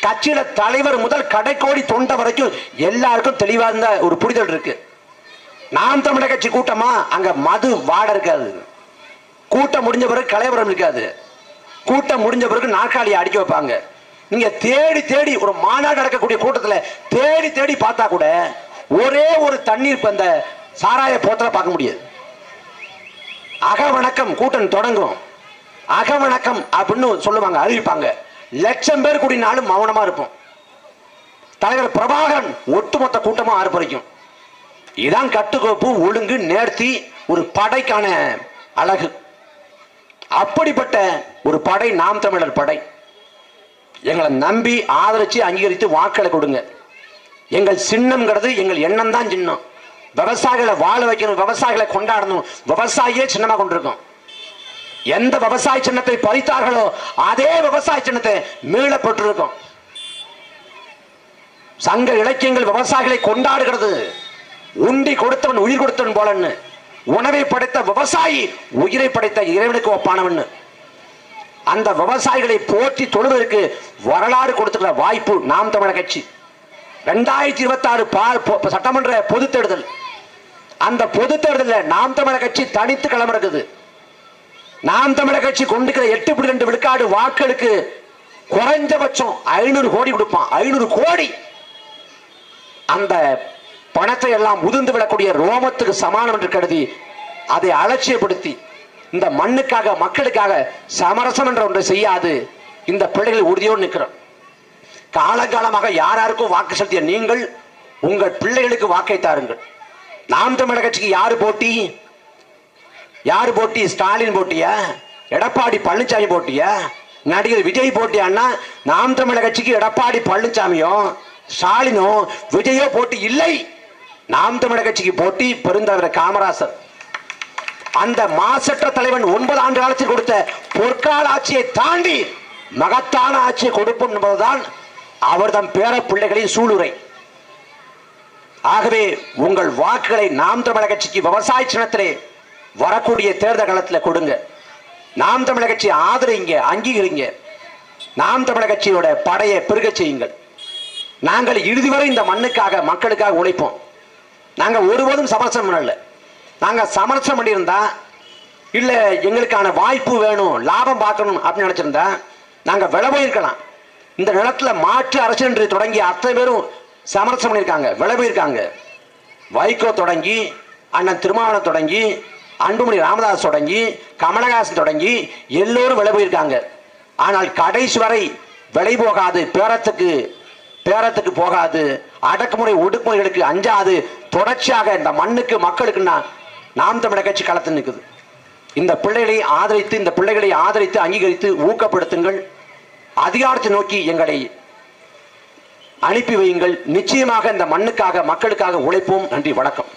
கட்சியில தலைவர் முதல் கடைக்கோடி தொண்டை வரைக்கும் எல்லாருக்கும் தெளிவா இருந்த ஒரு புரிதல் இருக்கு. நாம் தமிழர் கட்சி கூட்டமா அங்க மது வாட இருக்காது. கூட்டம் முடிஞ்ச பிறகு கலைவரம் இருக்காது. கூட்டம் முடிஞ்ச பிறகு நாற்காலியை அடிக்க வைப்பாங்க. நீங்க தேடி தேடி ஒரு மாநாடு நடக்கக்கூடிய கூட்டத்துல தேடி பார்த்தா கூட ஒரே ஒரு தண்ணீர் அந்த சாராய போத்தல பார்க்க முடியாது. அகவணக்கம் கூட்டம் தொடங்கும். அகவணக்கம் அப்படின்னு சொல்லுவாங்க, அறிவிப்பாங்க. 1,00,000 பேர் கூடினாலும் மௌனமா இருப்போம். தலைவர் பிரபாகரன் ஒட்டுமொத்த கூட்டமா ஆர்ப்பரிக்கும். இதான் கட்டுக்கோப்பு, ஒழுங்கு, நேர்த்தி, ஒரு படைக்கான அழகு. அப்படிப்பட்ட ஒரு படை நாம் தமிழர் படை. எங்களை நம்பி ஆதரிச்சு அங்கீகரித்து வாக்களை கொடுங்க. எங்கள் சின்னம்ங்கிறது எங்கள் எண்ணம் தான் சின்னம். விவசாயிகளை வாழ வைக்கணும், விவசாயிகளை கொண்டாடணும். விவசாயியே சின்னமா கொண்டிருக்கோம். எந்த விவசாய சின்னத்தை பறித்தார்களோ அதே விவசாய சின்னத்தை மீள பெற்றிருக்கோம். சங்க இலக்கியங்கள் விவசாயிகளை கொண்டாடுகிறது. உண்டி கொடுத்தவன் உயிர் கொடுத்தவன் போலன்னு. உணவை படைத்த விவசாயி உயிரை படைத்த இறைவனுக்கு ஒப்பானவன். அந்த விவசாயிகளை போற்றி தொழுவதற்கு வரலாறு கொடுத்துள்ள வாய்ப்பு நாம் தமிழர் கட்சி. 2026 சட்டமன்ற பொது தேர்தல். அந்த பொது தேர்தலில் நாம் தமிழர் கட்சி தனித்து களமிறக்குது. நாம் தமிழர் கட்சி கொண்டிருக்கிற 8.2 விழுக்காடு வாக்களுக்கு குறைஞ்சபட்சம் 500 கோடி கொடுப்பான். 500 கோடி. அந்த பணத்தை எல்லாம் உதிர்ந்து விடக்கூடிய ரோமத்துக்கு சமானம் என்று கருதி அதை அலட்சியப்படுத்தி இந்த மண்ணுக்காக மக்களுக்காக சமரசம் என்ற ஒன்றை செய்யாது இந்த பிள்ளைகள் உறுதியோடு நிற்கிறோம். காலகாலமாக யாருக்கும் வாக்கு செலுத்திய நீங்கள் உங்கள் பிள்ளைகளுக்கு வாக்கை தாருங்கள். நாம் தமிழர் கட்சிக்கு யாரு போட்டி? யாரு போட்டி? ஸ்டாலின் போட்டியா? எடப்பாடி பழனிசாமி போட்டியா? நடிகர் விஜய் போட்டியான்னா நாம் தமிழர் கட்சிக்கு எடப்பாடி பழனிசாமியோ ஸ்டாலினோ விஜயோ போட்டி இல்லை. நாம் தமிழர் கட்சிக்கு போட்டி பெருந்தலைவர் காமராசர். அந்த மாசற்ற தலைவன் 9 ஆண்டு காலத்தில் கொடுத்த பொற்கால ஆட்சியை தாண்டி மகத்தான ஆட்சியை கொடுப்போம் என்பதுதான் அவர் தம் பேர பிள்ளைகளின் சூளுரை. ஆகவே உங்கள் வாக்குகளை நாம் தமிழர் கட்சிக்கு விவசாய சின்னத்திலே வரக்கூடிய தேர்தல் காலத்தில் கொடுங்க. நாம் தமிழர் கட்சி ஆதரிங்க, அங்கீகரிங்க. நாம் தமிழர் கட்சியோட படையை பெருக செய்யுங்கள். நாங்கள் இறுதி வரை இந்த மண்ணுக்காக மக்களுக்காக உழைப்போம். நாங்கள் ஒருபோதும் சமரசம் பண்ணல. நாங்கள் சமரசம் பண்ணியிருந்தா இல்லை எங்களுக்கான வாய்ப்பு வேணும், லாபம் பார்க்கணும் அப்படின்னு நினைச்சிருந்தா நாங்கள் விலை போயிருக்கலாம். இந்த நிலத்துல மாற்று அரசு என்று தொடங்கி அத்தனை பேரும் சமரசம் பண்ணியிருக்காங்க, விலை போயிருக்காங்க. வைகோ தொடங்கி, அண்ணன் திருமாவளவன் தொடங்கி, அன்புமணி ராமதாஸ் தொடங்கி, கமலஹாசன் தொடங்கி எல்லோரும் விலை போயிருக்காங்க. ஆனால் கடைசி வரை விலை போகாது, பேரத்துக்கு போகாது, அடக்குமுறை ஒடுக்குமுறைகளுக்கு அஞ்சாது தொடர்ச்சியாக இந்த மண்ணுக்கு மக்களுக்குன்னா நாம் தமிழர் கட்சி களத்தில் நிற்குது. இந்த பிள்ளைகளை ஆதரித்து அங்கீகரித்து ஊக்கப்படுத்துங்கள். அதிகாரத்தை நோக்கி எங்களை அனுப்பி வையுங்கள். நிச்சயமாக இந்த மண்ணுக்காக மக்களுக்காக உழைப்போம். நன்றி, வணக்கம்.